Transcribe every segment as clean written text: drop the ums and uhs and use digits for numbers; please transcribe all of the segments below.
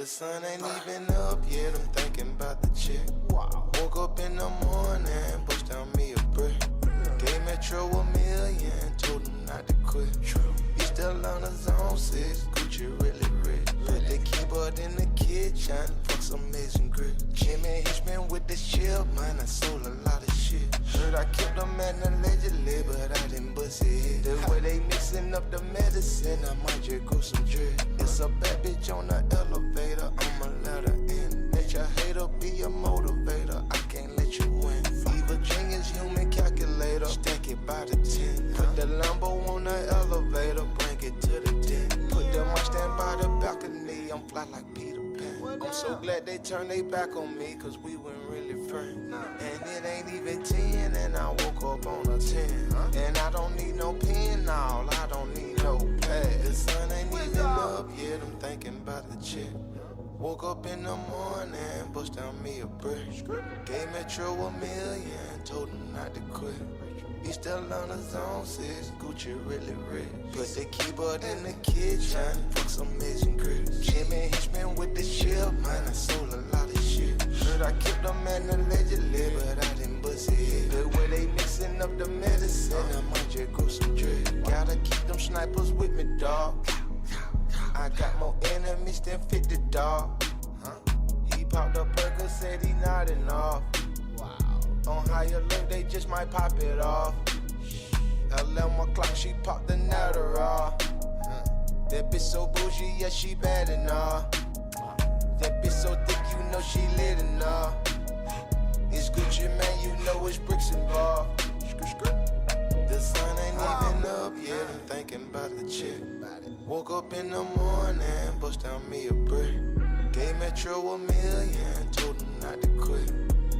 The sun ain't even up yet, I'm thinking about the chick. Wow. Woke up in the morning, pushed down me a brick. Gave Metro $1 million, told him not to quit. He still on his own 6, Gucci really rich. Put the keyboard in the kitchen, fuck some amazing grip. Jimmy Hitchman with the chip, man, I sold a lot of shit. Heard I kept them at allegedly, but I didn't bust it. The way they mixing up the medicine, I might just go some drip. It's a bad bitch on the elevator, I'ma let her in. Let your hater be a motivator, I can't let you win. Evil genius, human calculator, stack it by the 10. Put the Lambo on the elevator, bring it to the den. Put the Mustang by the balcony, I'm fly like Peter Pan. I'm so glad they turned their back on me, cause we weren't really friends. And it ain't even 10, and I woke up on a 10. And I don't need no pen, now I don't need no pad. The sun ain't even up yet, I'm thinking about the chick. Woke up in the morning, bust down me a brick. Gave Metro $1 million, told him not to quit. He still on his own 6, Gucci really rich. Put the keyboard in the kitchen, fuck some amazing grits. Jimmy Hitchman with the chip, man, I sold a lot of shit. Heard I kept them at allegedly, but I didn't bust it. The way they mixing up the medicine, I might just go some drip. Gotta keep them snipers with me, dog. I got more enemies than 50, dog. He popped a burger, said he nodding off. On higher alert, they just might pop it off. 11 o'clock, she popped the nutter off. That bitch so bougie, yeah, she bad enough. That bitch so thick, you know she lit enough. It's Gucci, man, you know it's bricks involved. The sun ain't even up yet, I'm thinking about the chick. Woke up in the morning, bust down me a brick. Gave Metro $1 million, told him not to quit.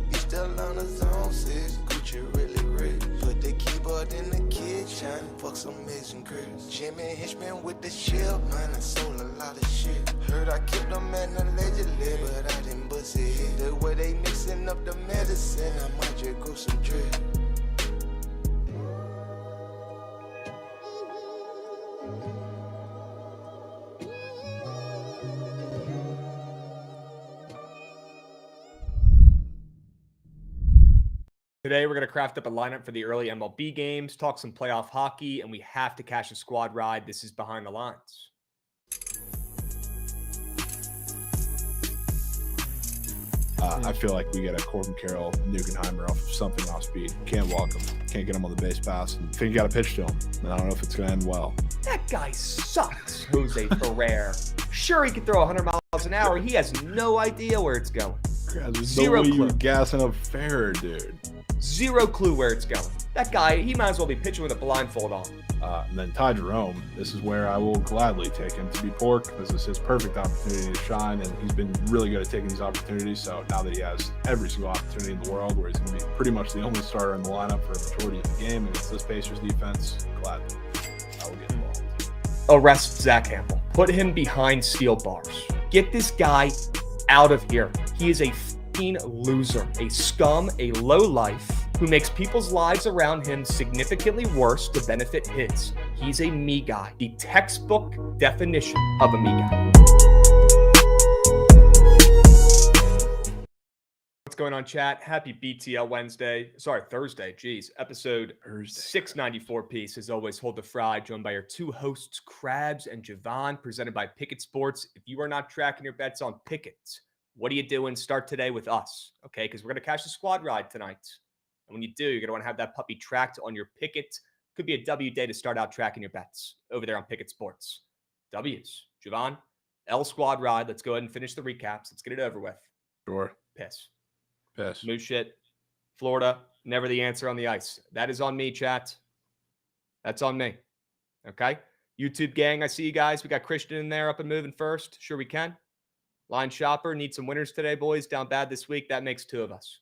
He still on his own 6, Gucci really rich. Put the keyboard in the kitchen, fuck some amazing grits. Jimmy Hitchman with the chip, man, I sold a lot of shit. Heard I kept them at allegedly, but I didn't bust it. The way they mixing up the medicine, I might just go some drip. Today, we're going to craft up a lineup for the early MLB games, talk some playoff hockey, and we have to cash a squad ride. This is Behind the Lines. I feel like we get a Corbin Carroll, Nugenheimer off of something off speed. Can't walk him. Can't get him on the base pass. And I think you got to pitch to him. And I don't know if it's going to end well. That guy sucks, Jose Ferrer. Sure, he can throw 100 miles an hour. He has no idea where it's going. There's Zero no way clue. you're gassing up Ferrer, dude. Zero clue where it's going. That guy, he might as well be pitching with a blindfold on. And then Ty Jerome, this is where I will gladly take him to be pork. This is his perfect opportunity to shine, and he's been really good at taking these opportunities. So now that he has every single opportunity in the world, where he's going to be pretty much the only starter in the lineup for a majority of the game against this Pacers defense, gladly I will get involved. Arrest Zach Campbell. Put him behind steel bars. Get this guy out of here. He is a f***ing loser, a scum, a lowlife who makes people's lives around him significantly worse to benefit his. He's a me guy, the textbook definition of a me guy. What's going on, chat? Happy BTL Thursday. Geez, episode 694 piece. As always, hold the fry, joined by our two hosts, Krabs and Jovan, presented by Bookit Sports. If you are not tracking your bets on Pickett, what are you doing? Start today with us, okay? Because we're going to cash the squad ride tonight. And when you do, you're going to want to have that puppy tracked on your Pickett. Could be a W day to start out tracking your bets over there on Bookit Sports. W's. Jovan, L squad ride. Let's go ahead and finish the recaps. Let's get it over with. Sure. Piss. Smooth shit. Florida, never the answer on the ice. That is on me, chat. That's on me. Okay? YouTube gang, I see you guys. We got Christian in there up and moving first. Sure we can. Line Shopper, need some winners today, boys. Down bad this week. That makes 2 of us.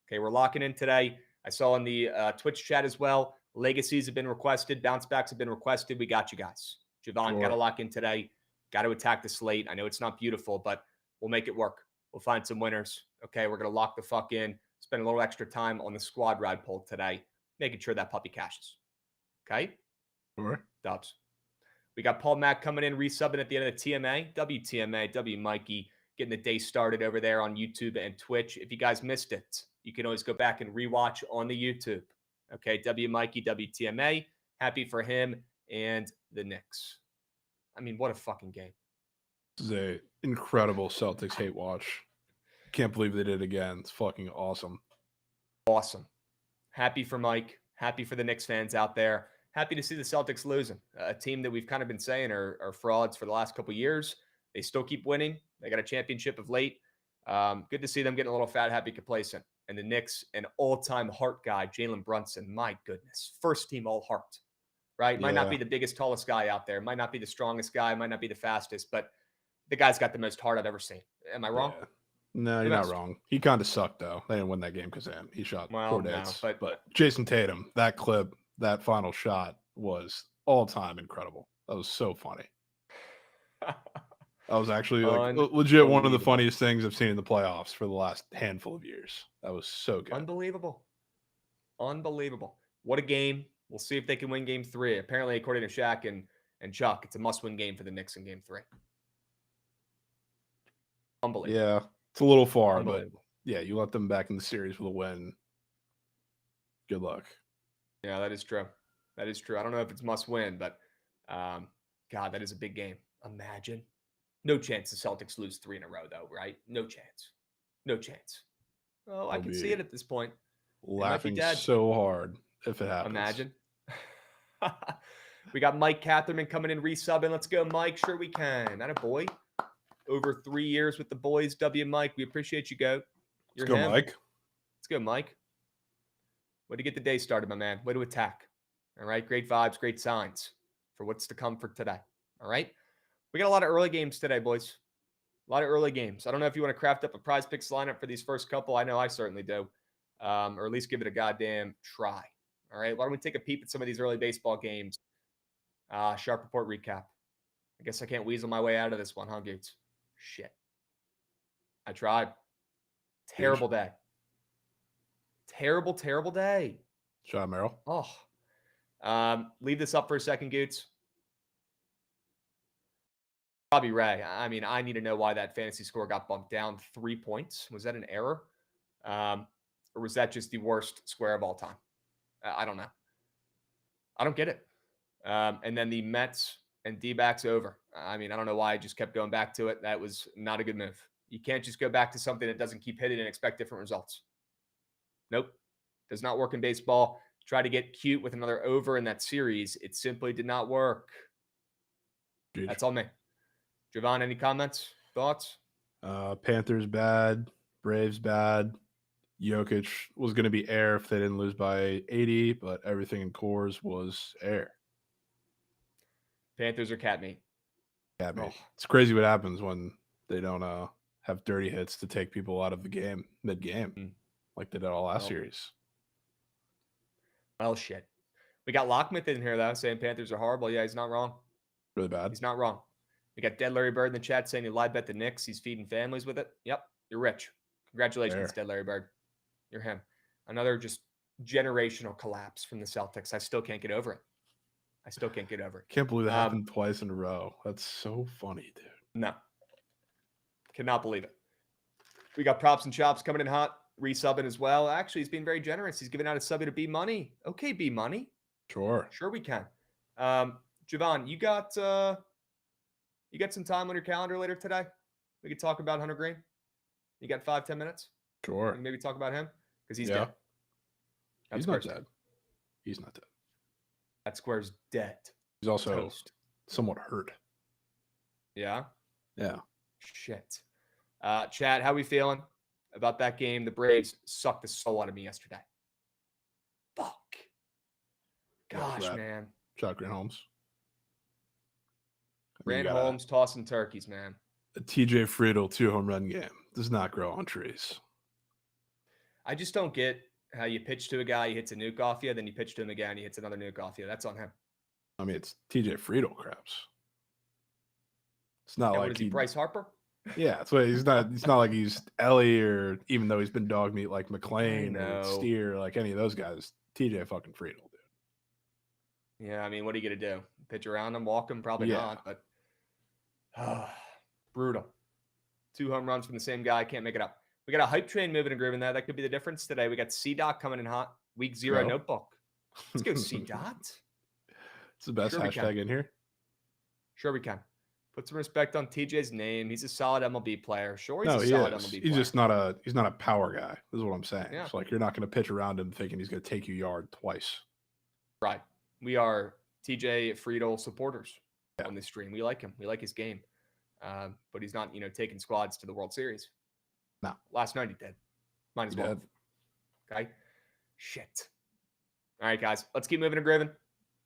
Okay, we're locking in today. I saw in the Twitch chat as well. Legacies have been requested. Bounce backs have been requested. We got you guys. Jovan, got to lock in today. Got to attack the slate. I know it's not beautiful, but we'll make it work. We'll find some winners. Okay, we're going to lock the fuck in. Spend a little extra time on the squad ride poll today, making sure that puppy cashes. Okay? Sure. Dubs. We got Paul Mack coming in, resubbing at the end of the TMA. WTMA, W Mikey. getting the day started over there on YouTube and Twitch. If you guys missed it, you can always go back and rewatch on the YouTube. Okay, W Mikey, WTMA. Happy for him and the Knicks. I mean, what a fucking game. This is a incredible Celtics hate watch. Can't believe they did it again. It's fucking awesome. Awesome. Happy for Mike. Happy for the Knicks fans out there. Happy to see the Celtics losing. A team that we've kind of been saying are frauds for the last couple of years. They still keep winning. They got a championship of late. Good to see them getting a little fat, happy, complacent. And the Knicks, an all-time heart guy, Jalen Brunson. My goodness. First team all heart. Right? Might not be the biggest, tallest guy out there. Might not be the strongest guy. Might not be the fastest. But the guy's got the most heart I've ever seen. Am I wrong? Yeah. No, you're not wrong. He kind of sucked, though. They didn't win that game because of him. He shot 4 days. But Jason Tatum, that clip, that final shot was all-time incredible. That was so funny. That was actually legit one of the funniest things I've seen in the playoffs for the last handful of years. That was so good. Unbelievable. What a game. We'll see if they can win game 3. Apparently, according to Shaq and Chuck, it's a must-win game for the Knicks in game 3. Unbelievable. Yeah, it's a little far, but yeah, you let them back in the series with a win. Good luck. Yeah, that is true. I don't know if it's must-win, but God, that is a big game. Imagine. No chance the Celtics lose 3 in a row, though, right? No chance. Oh, I can see it at this point. Laughing so hard if it happens. Imagine. We got Mike Catherman coming in, resubbing. Let's go, Mike. Sure we can. That a boy. Over 3 years with the boys. W Mike, we appreciate you, Goat. Let's go, Mike. Let's go, Mike. Way to get the day started, my man. Way to attack. All right. Great vibes, great signs for what's to come for today. All right. We got a lot of early games today, boys. A lot of early games. I don't know if you want to craft up a prize picks lineup for these first couple. I know I certainly do. Or at least give it a goddamn try. All right. Why don't we take a peep at some of these early baseball games? Sharp report recap. I guess I can't weasel my way out of this one, huh, Gates? Shit. I tried. Terrible day. Terrible day. Shot Merrill. Oh. Leave this up for a second, Goots. Robbie Ray. I mean, I need to know why that fantasy score got bumped down 3 points. Was that an error? Or was that just the worst square of all time? I don't know. I don't get it. And then the Mets and D-backs over. I mean, I don't know why I just kept going back to it. That was not a good move. You can't just go back to something that doesn't keep hitting and expect different results. Nope. Does not work in baseball. Try to get cute with another over in that series. It simply did not work. Jeez. That's all me. Jovan, any comments, thoughts? Panthers bad. Braves bad. Jokic was going to be air if they didn't lose by 80, but everything in cores was air. Panthers are cat meat. Cat meat. It's crazy what happens when they don't have dirty hits to take people out of the game mid-game, like they did all last series. Well, shit. We got Lockmith in here, though, saying Panthers are horrible. Yeah, he's not wrong. Really bad. He's not wrong. We got Dead Larry Bird in the chat saying he live bet the Knicks. He's feeding families with it. Yep, you're rich. Congratulations, Dead Larry Bird. You're him. Another just generational collapse from the Celtics. I still can't get over it. Can't believe that happened twice in a row. That's so funny, dude. No. Cannot believe it. We got Props and Chops coming in hot, resubbing as well. Actually, he's being very generous. He's giving out a sub to B Money. Okay, B Money. Sure we can. Jovan, you got some time on your calendar later today? We could talk about Hunter Green. You got 5-10 minutes? Sure. Maybe talk about him because he's dead. He's not dead. He's not dead. That square's dead. He's also somewhat hurt. Yeah? Yeah. Shit. Chad, how we feeling about that game? The Braves sucked the soul out of me yesterday. Fuck. Gosh, man. Shot Grant Holmes. Grant Holmes tossing turkeys, man. A TJ Friedl 2-home run game does not grow on trees. I just don't get how you pitch to a guy, he hits a nuke off you, then you pitch to him again, he hits another nuke off you. That's on him. I mean, it's TJ Friedl, Krabs. It's not like is he Bryce Harper? Yeah, that's what he's not. It's not like he's Ellie, or even though he's been dog meat like McLean or Steer, like any of those guys. TJ fucking Friedl, dude. Yeah, I mean, what are you gonna do? Pitch around him, walk him? Probably not. But brutal. 2 home runs from the same guy. Can't make it up. We got a hype train moving and grooving there. That could be the difference today. We got C-Dot coming in hot. Week 0 Bro. notebook. Let's go C-Dot. It's the best Sure we hashtag can. in here. Sure we can. Put some respect on TJ's name. He's a solid MLB player. Sure, No, he's he a solid is. MLB He's player. just not a power guy. This is what I'm saying. Yeah. It's like you're not going to pitch around him thinking he's going to take you yard twice. Right. We are TJ Friedel supporters on this stream. We like him. We like his game. But he's not, taking squads to the World Series. No. Last night he did. Might as well. Okay. Shit. All right, guys. Let's keep moving and grooving.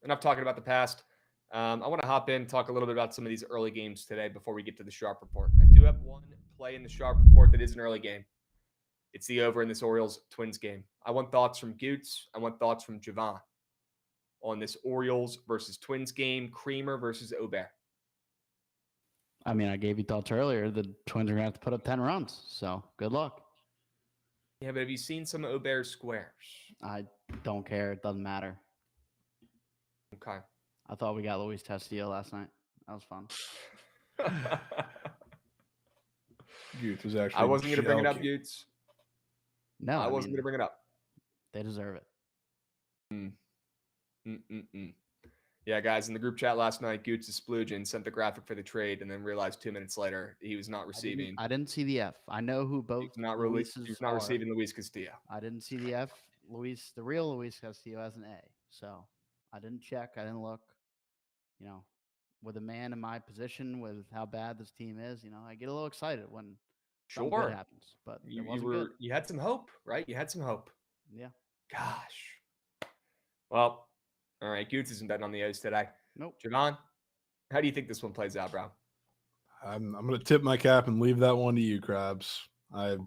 Enough talking about the past. I want to hop in and talk a little bit about some of these early games today before we get to the Sharp Report. I do have one play in the Sharp Report that is an early game. It's the over in this Orioles-Twins game. I want thoughts from Goots. I want thoughts from Jovan on this Orioles versus Twins game, Creamer versus Aubert. I mean, I gave you thoughts earlier. The Twins are going to have to put up 10 runs, so good luck. Yeah, but have you seen some Aubert squares? I don't care. It doesn't matter. Okay. I thought we got Luis Castillo last night. That was fun. Goots was actually. I wasn't going to bring it up, Goots. No, I wasn't going to bring it up. They deserve it. Yeah, guys, in the group chat last night, Goots is splooging, sent the graphic for the trade, and then realized 2 minutes later he was not receiving. I didn't see the F. I know who both He's not Luises receiving Luis Castillo. I didn't see the F. The real Luis Castillo has an A. So I didn't check. I didn't look. With a man in my position, with how bad this team is, I get a little excited when something good happens. But you had some hope, right? You had some hope. Yeah. Gosh. Well, all right. Goots isn't betting on the O's today. Nope. Javon, how do you think this one plays out, bro? I'm going to tip my cap and leave that one to you, Krabs. I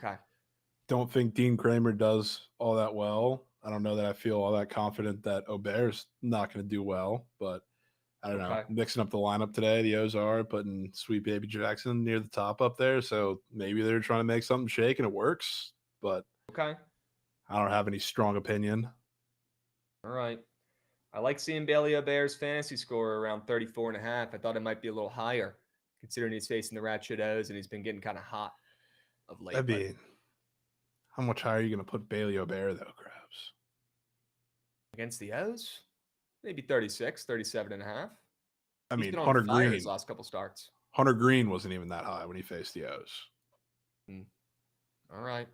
don't think Dean Kramer does all that well. I don't know that I feel all that confident that Aubert's not going to do well, but I don't know. Mixing up the lineup today, the O's are putting Sweet Baby Jackson near the top up there, so maybe they're trying to make something shake and it works, but I don't have any strong opinion. All right. I like seeing Bailey Aubert's fantasy score around 34.5. I thought it might be a little higher, considering he's facing the Ratchet O's and he's been getting kind of hot of late. I mean, how much higher are you going to put Bailey Aubert, though, Krabs? Against the O's? Maybe 36, 37.5. I mean, Hunter Green, his last couple starts. Hunter Green wasn't even that high when he faced the O's. All right.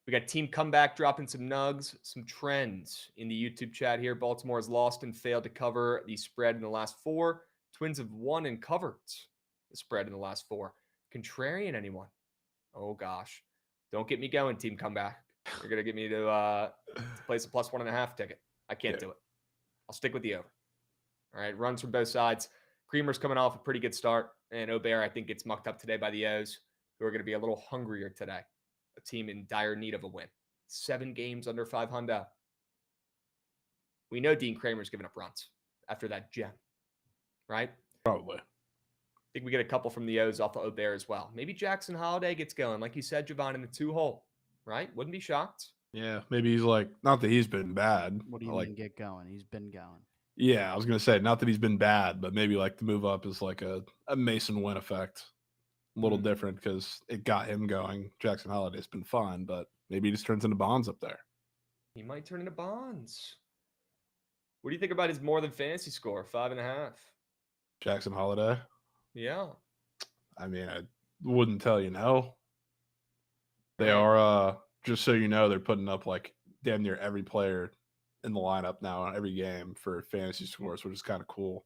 We got Team Comeback dropping some nugs, some trends in the YouTube chat here. Baltimore has lost and failed to cover the spread in the last 4. Twins have won and covered the spread in the last 4. Contrarian anyone? Oh, gosh. Don't get me going, Team Comeback. You're going to get me to place a +1.5 ticket. I can't do it. I'll stick with the over. All right, runs from both sides. Creamer's coming off a pretty good start, and Aubert, I think, gets mucked up today by the O's, who are going to be a little hungrier today. A team in dire need of a win. 7 games under 500. We know Dean Kramer's giving up runs after that gem, right? Probably. I think we get a couple from the O's off of Aubert as well. Maybe Jackson Holiday gets going. Like you said, Jovan, in the 2-hole, right? Wouldn't be shocked. Yeah, maybe he's like, not that he's been bad. What do you mean get going? He's been going. Yeah, I was going to say, not that he's been bad, but maybe like the move up is like a Mason Wynn effect. A little different because it got him going. Jackson Holiday's been fine, but maybe he just turns into Bonds up there. He might turn into Bonds. What do you think about his more than fantasy score? 5.5. Jackson Holiday? Yeah. I mean, I wouldn't tell you no. They are, just so you know, they're putting up like damn near every player in the lineup now on every game for fantasy scores, which is kind of cool.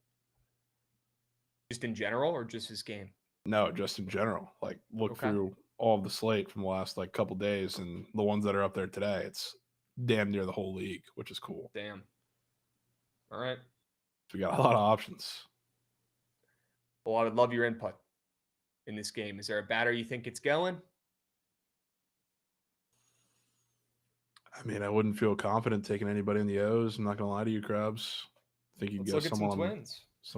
Just in general or just his game? No, just in general. Like, look through all of the slate from the last like couple days, and the ones that are up there today, it's damn near the whole league, which is cool. Damn. All right. So we got a lot of options. Well, I would love your input in this game. Is there a batter you think it's going? I mean, I wouldn't feel confident taking anybody in the O's. I'm not going to lie to you, Krabs. I think you can go someone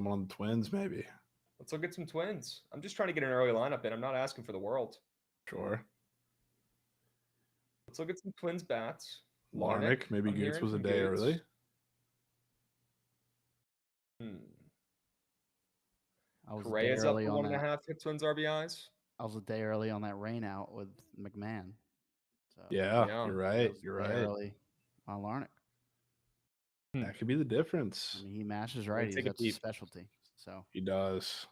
on the Twins, maybe. Let's look at some Twins. I'm just trying to get an early lineup in. I'm not asking for the world. Sure. Let's look at some Twins bats. Larnick, maybe Goots was a day early. Correa's up for 1.5 hit Twins RBIs. I was a day early on that rain out with McMahon. So Yeah, Yeah. you're I right. was a You're day right. early on Larnick. That could be the difference. I mean, he mashes Let me righties. take a That's his peep. specialty. So He does.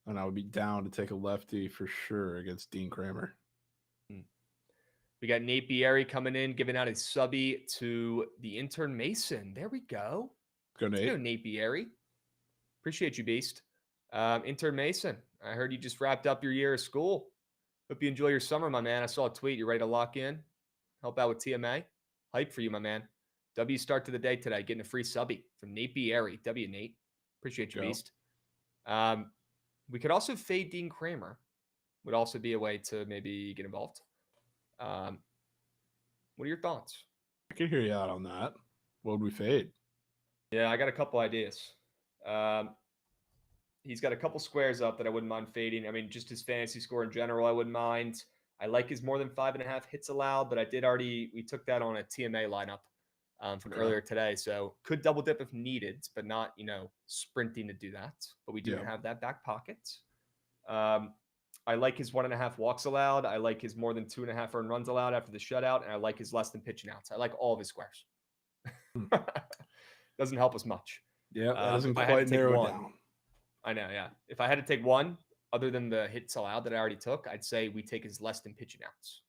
And I would be down to take a lefty for sure against Dean Kramer. We got Nate Bieri coming in, giving out his subby to the intern Mason. There we go. Go, Let's Nate. go, Nate Bieri. Appreciate you, Beast. Intern Mason, I heard you just wrapped up your year of school. Hope you enjoy your summer, my man. I saw a tweet. You're ready to lock in, help out with TMA. Hype for you, my man. W start to the day today, getting a free subby from Nate Bieri. W, Nate. Appreciate you, Go. Beast. We could also fade Dean Kramer. Would also be a way to maybe get involved. What are your thoughts? I can hear you out on that. What would we fade? Yeah, I got a couple ideas. He's got a couple squares up that I wouldn't mind fading. I mean, just his fantasy score in general, I wouldn't mind. I like his more than 5.5 hits allowed, but we took that on a TMA lineup from earlier today. So could double dip if needed, but not, sprinting to do that. But we do have that back pocket. I like his 1.5 walks allowed. I like his more than 2.5 earned runs allowed after the shutout. And I like his less than pitching outs. I like all of his squares. Doesn't help us much. Yeah, that doesn't if I had to quite take narrow one- it down. I know, yeah. If I had to take one, other than the hits allowed that I already took, I'd say we take his less than pitching outs.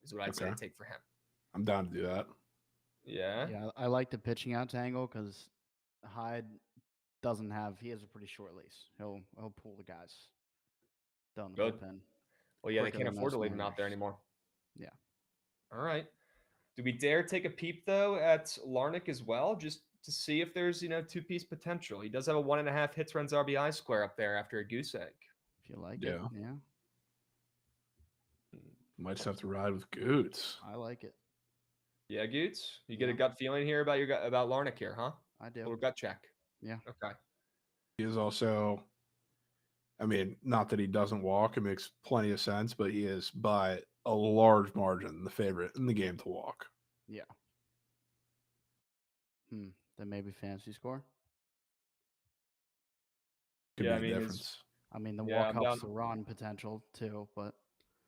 Is what I'd say to take for him. I'm down to do that. Yeah. yeah, I like the pitching outs angle because Hyde he has a pretty short lease. He'll pull the guys down the Good. bullpen. Well, yeah, they quicker can't than afford most to leave him out there Mariners. anymore. Yeah. All right. Do we dare take a peep though at Larnick as well, just to see if there's 2-piece potential? He does have a 1.5 hits, runs, RBI square up there after a goose egg. If you like Yeah. it, yeah, Might just have to ride with Goots. I like it. Yeah, Goots, you get a Yeah. gut feeling here about Larnick here, huh? I A do. little gut check. Yeah. Okay. He is also, I mean, not that he doesn't walk, it makes plenty of sense, but he is by a large margin the favorite in the game to walk. Yeah. Then maybe fantasy score. Could Yeah, be I the mean, difference. I mean, the Yeah, walk I'm helps down. the run potential too, but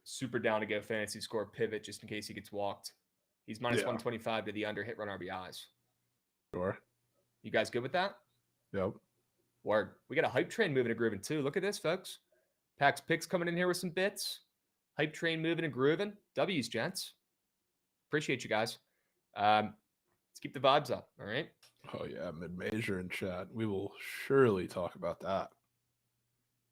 Super down to go fantasy score pivot just in case he gets walked. He's minus Yeah. 125 to the under hit run RBIs. Sure. You guys good with that? Yep. Word. We got a hype train moving and grooving too. Look at this, folks. Pax Picks coming in here with some bits. Hype train moving and grooving. W's, gents. Appreciate you guys. Let's keep the vibes up. All right. Oh, yeah. Mid-major in chat. We will surely talk about that.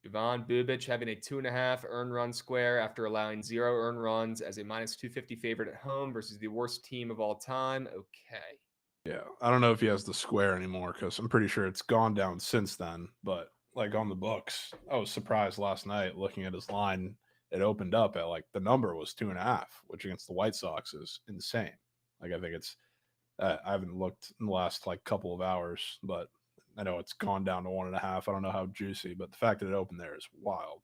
Jovan Bubic having a 2.5 earned run square after allowing 0 earned runs as a minus 250 favorite at home versus the worst team of all time. Okay. Yeah. I don't know if he has the square anymore because I'm pretty sure it's gone down since then. But like on the books, I was surprised last night looking at his line. It opened up at like the number was 2.5, which against the White Sox is insane. Like I think it's, I haven't looked in the last like couple of hours, but I know it's gone down to 1.5. I don't know how juicy, but the fact that it opened there is wild.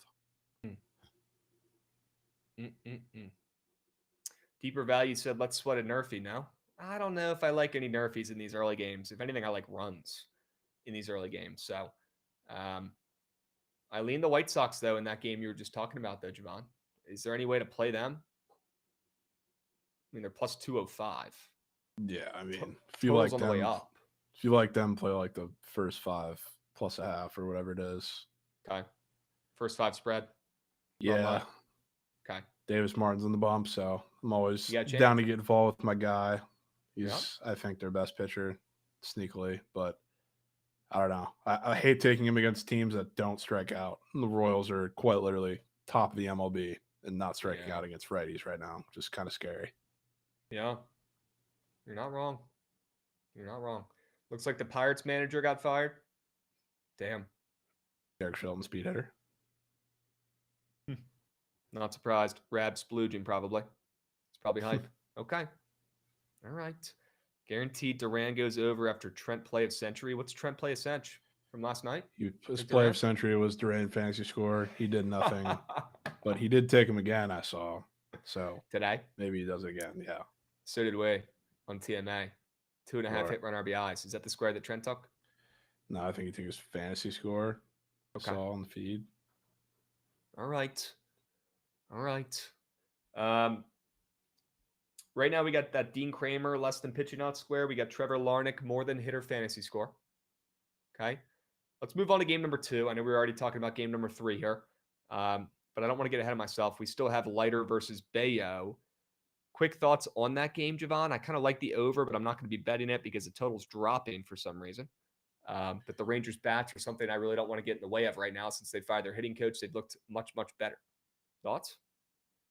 Deeper Value said, let's sweat a Nerfy now. I don't know if I like any Nerfies in these early games. If anything, I like runs in these early games. So I lean the White Sox, though, in that game you were just talking about, though, Jovan. Is there any way to play them? I mean, they're plus 205. Yeah, I mean, if you you like on the way them, up. if you like them, play like the first 5 plus a half or whatever it is. Okay. First 5 spread. Yeah. Okay. Davis Martin's in the bump, so I'm always You got a chance. down to get involved with my guy. He's, Yeah. I think, their best pitcher, sneakily, but I don't know. I hate taking him against teams that don't strike out. And the Royals are quite literally top of the MLB and not striking Yeah. out against righties right now, which is kind of scary. Yeah. You're not wrong. You're not wrong. Looks like the Pirates manager got fired. Damn. Derek Shelton, speed hitter. Not surprised. Rab splooging, probably. It's probably hype. Okay. All right. Guaranteed Duran goes over after Trent play of century. What's Trent play of century from last night? His Like play Duran? of century was Duran fantasy score. He did nothing, but he did take him again, I saw. So Today? maybe he does it again. Yeah. So did we on TMA. 2.5 Sure. hit run RBIs. Is that the square that Trent took? No, I think he took his fantasy score. Okay. Saw on the feed. All right. All right. Right now we got that Dean Kramer less than pitching out square. We got Trevor Larnach more than hitter fantasy score. Okay. Let's move on to game number 2. I know we were already talking about game number 3 here, but I don't want to get ahead of myself. We still have Leiter versus Bayo. Quick thoughts on that game, Jovan. I kind of like the over, but I'm not going to be betting it because the total's dropping for some reason. But the Rangers bats are something I really don't want to get in the way of right now since they fired their hitting coach. They've looked much, much better. Thoughts?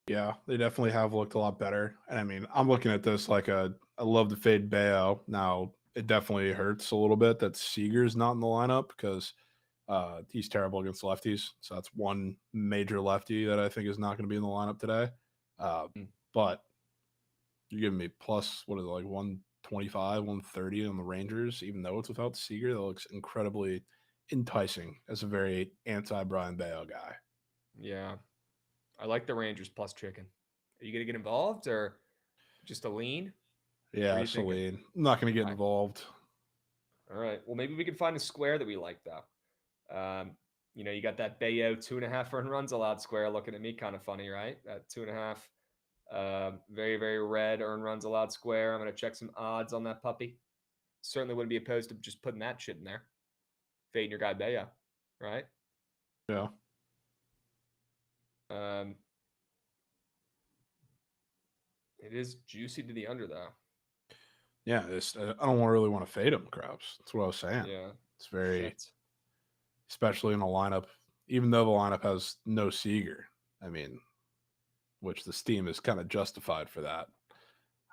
Yeah, they definitely have looked a lot better. And I mean, I'm looking at this like I love to fade Bayo. Now, it definitely hurts a little bit that Seager's not in the lineup because he's terrible against lefties. So that's one major lefty that I think is not going to be in the lineup today. But you're giving me plus, what is it, like 125, 130 on the Rangers, even though it's without Seager. That looks incredibly enticing as a very anti-Brian Bayo guy. Yeah. I like the Rangers plus chicken. Are you going to get involved or just a lean? Yeah, it's a lean. I'm not going to get involved. All right. Well, maybe we can find a square that we like, though. You got that Bayo 2.5 earned runs allowed square looking at me kind of funny, right? That 2.5, very, very red earned runs allowed square. I'm going to check some odds on that puppy. Certainly wouldn't be opposed to just putting that shit in there. Fading your guy Bayo, right? Yeah. It is juicy to the under, though. Yeah, I don't really want to fade him, Krabs. That's what I was saying. Yeah. It's very, especially in a lineup, even though the lineup has no Seager, I mean, which the steam is kind of justified for that.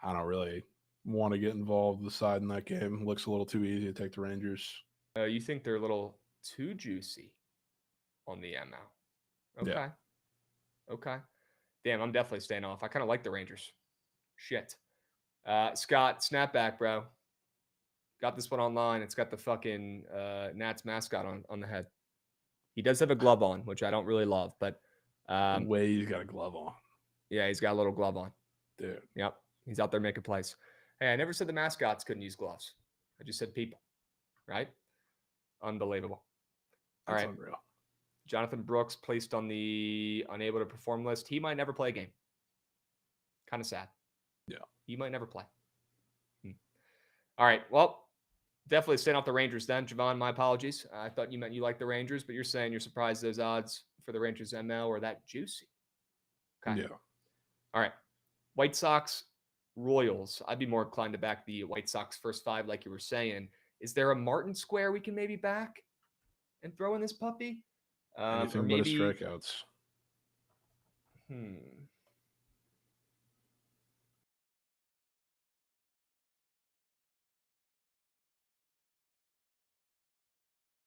I don't really want to get involved with the side in that game. It looks a little too easy to take the Rangers. You think they're a little too juicy on the ML? Okay. Yeah. Okay. Damn, I'm definitely staying off. I kind of like the Rangers. Shit. Scott, snap back, bro. Got this one online. It's got the fucking Nats mascot on the head. He does have a glove on, which I don't really love, but way he's got a glove on. Yeah, he's got a little glove on. Dude. Yep. He's out there making plays. Hey, I never said the mascots couldn't use gloves. I just said people. Right? Unbelievable. All right. Unreal. Jonathan Brooks placed on the unable to perform list. He might never play a game. Kind of sad. Yeah. He might never play. All right. Well, definitely staying off the Rangers then. Jovan, my apologies. I thought you meant you like the Rangers, but you're saying you're surprised those odds for the Rangers ML are that juicy. Okay. Yeah. All right. White Sox, Royals. I'd be more inclined to back the White Sox first 5 like you were saying. Is there a Martin square we can maybe back and throw in this puppy? Anything but his strikeouts.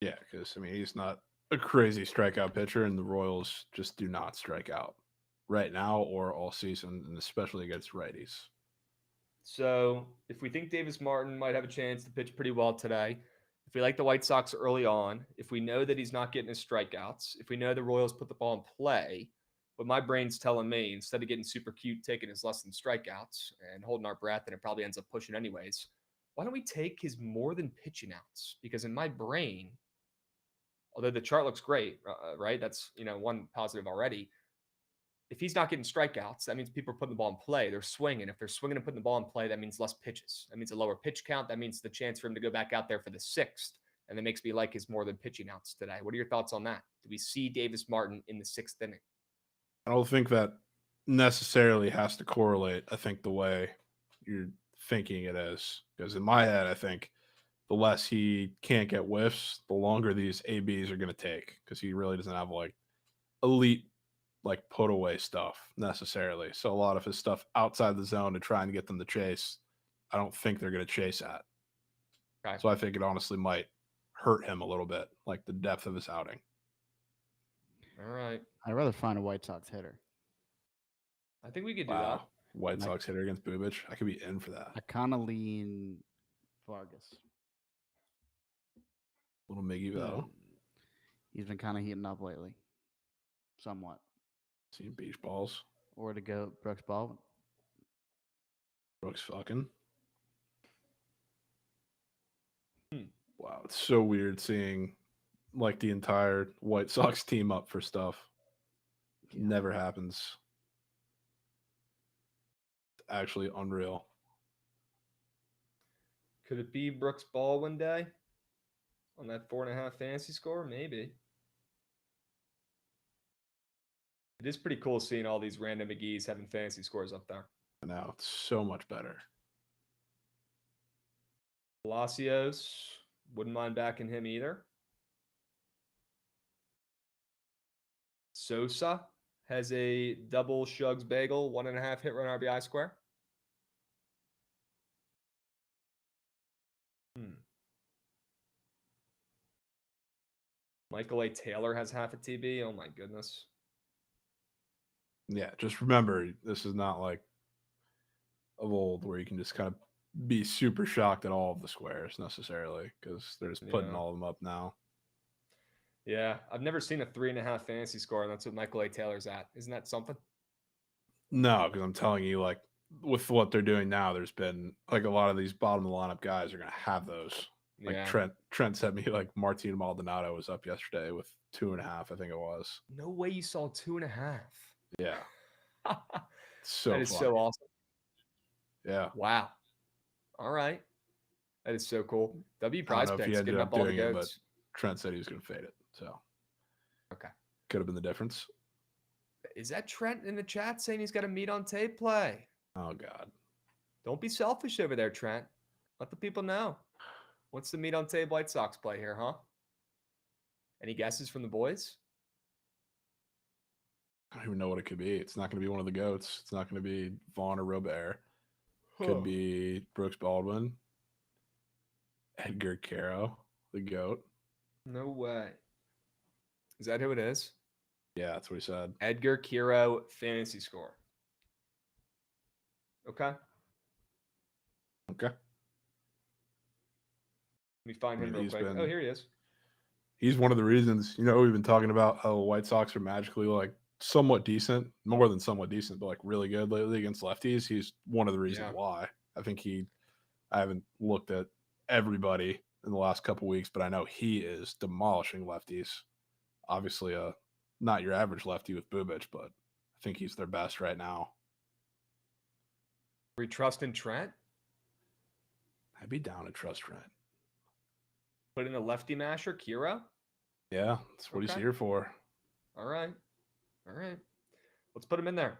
Yeah, because, I mean, he's not a crazy strikeout pitcher, and the Royals just do not strike out right now or all season, and especially against righties. So if we think Davis Martin might have a chance to pitch pretty well today, if we like the White Sox early on, if we know that he's not getting his strikeouts, if we know the Royals put the ball in play, but my brain's telling me instead of getting super cute, taking his less than strikeouts and holding our breath, and it probably ends up pushing anyways, why don't we take his more than pitching outs? Because in my brain, although the chart looks great, right? That's, one positive already. If he's not getting strikeouts, that means people are putting the ball in play. They're swinging. If they're swinging and putting the ball in play, that means less pitches. That means a lower pitch count. That means the chance for him to go back out there for the 6th. And that makes me like his more than pitching outs today. What are your thoughts on that? Do we see Davis Martin in the 6th inning? I don't think that necessarily has to correlate, I think, the way you're thinking it is. Because in my head, I think the less he can't get whiffs, the longer these ABs are going to take. Because he really doesn't have, elite put away stuff necessarily. So a lot of his stuff outside the zone to try and get them to chase, I don't think they're going to chase at. Okay. So I think it honestly might hurt him a little bit, the depth of his outing. All right. I'd rather find a White Sox hitter. I think we could do that. White Sox hitter against Bubic. I could be in for that. I kind of lean Vargas. Little Miggy though. He's been kind of heating up lately. Somewhat. Seen beach balls. Or to go Brooks Baldwin. Brooks fucking. Wow, it's so weird seeing the entire White Sox team up for stuff. Yeah. Never happens. actually unreal. Could it be Brooks Baldwin day on that 4.5 fantasy score? Maybe. It is pretty cool seeing all these random McGee's having fantasy scores up there. Now it's so much better. Palacios, wouldn't mind backing him either. Sosa has a double Shugs bagel, 1.5 hit run RBI square. Michael A. Taylor has half a TB. Oh my goodness. Yeah, just remember, this is not like of old where you can just kind of be super shocked at all of the squares necessarily because they're just putting all of them up now. Yeah, I've never seen a 3.5 fantasy score, and that's what Michael A. Taylor's at. Isn't that something? No, because I'm telling you, like with what they're doing now, there's been like a lot of these bottom of the lineup guys are going to have those. Like Trent sent me like Martin Maldonado was up yesterday with 2.5, I think it was. No way you saw 2.5. Yeah. So that is funny. so awesome. Yeah. Wow. All right. That is so cool. W Prize Picks getting up all the goats. But Trent said he was going to fade it. So. Okay. Could have been the difference. Is that Trent in the chat saying he's got a meat on tape play? Oh, God. Don't be selfish over there, Trent. Let the people know. What's the meat on tape White Sox play here, huh? Any guesses from the boys? I don't even know what it could be. It's not going to be one of the goats. It's not going to be Vaughn or Robert. Could be Brooks Baldwin. Edgar Caro, the GOAT. No way. Is that who it is? Yeah, that's what he said. Edgar Caro fantasy score. Okay. Okay. Let me find him real quick. Oh, here he is. He's one of the reasons, we've been talking about how the White Sox are magically like somewhat decent, more than somewhat decent, but like really good lately against lefties. He's one of the reasons why. I think I haven't looked at everybody in the last couple weeks, but I know he is demolishing lefties. Obviously, not your average lefty with Bubic, but I think he's their best right now. We trust in Trent? I'd be down to trust Trent. Put in a lefty masher, Kira? Yeah, that's what he's here for. All right. Let's put him in there.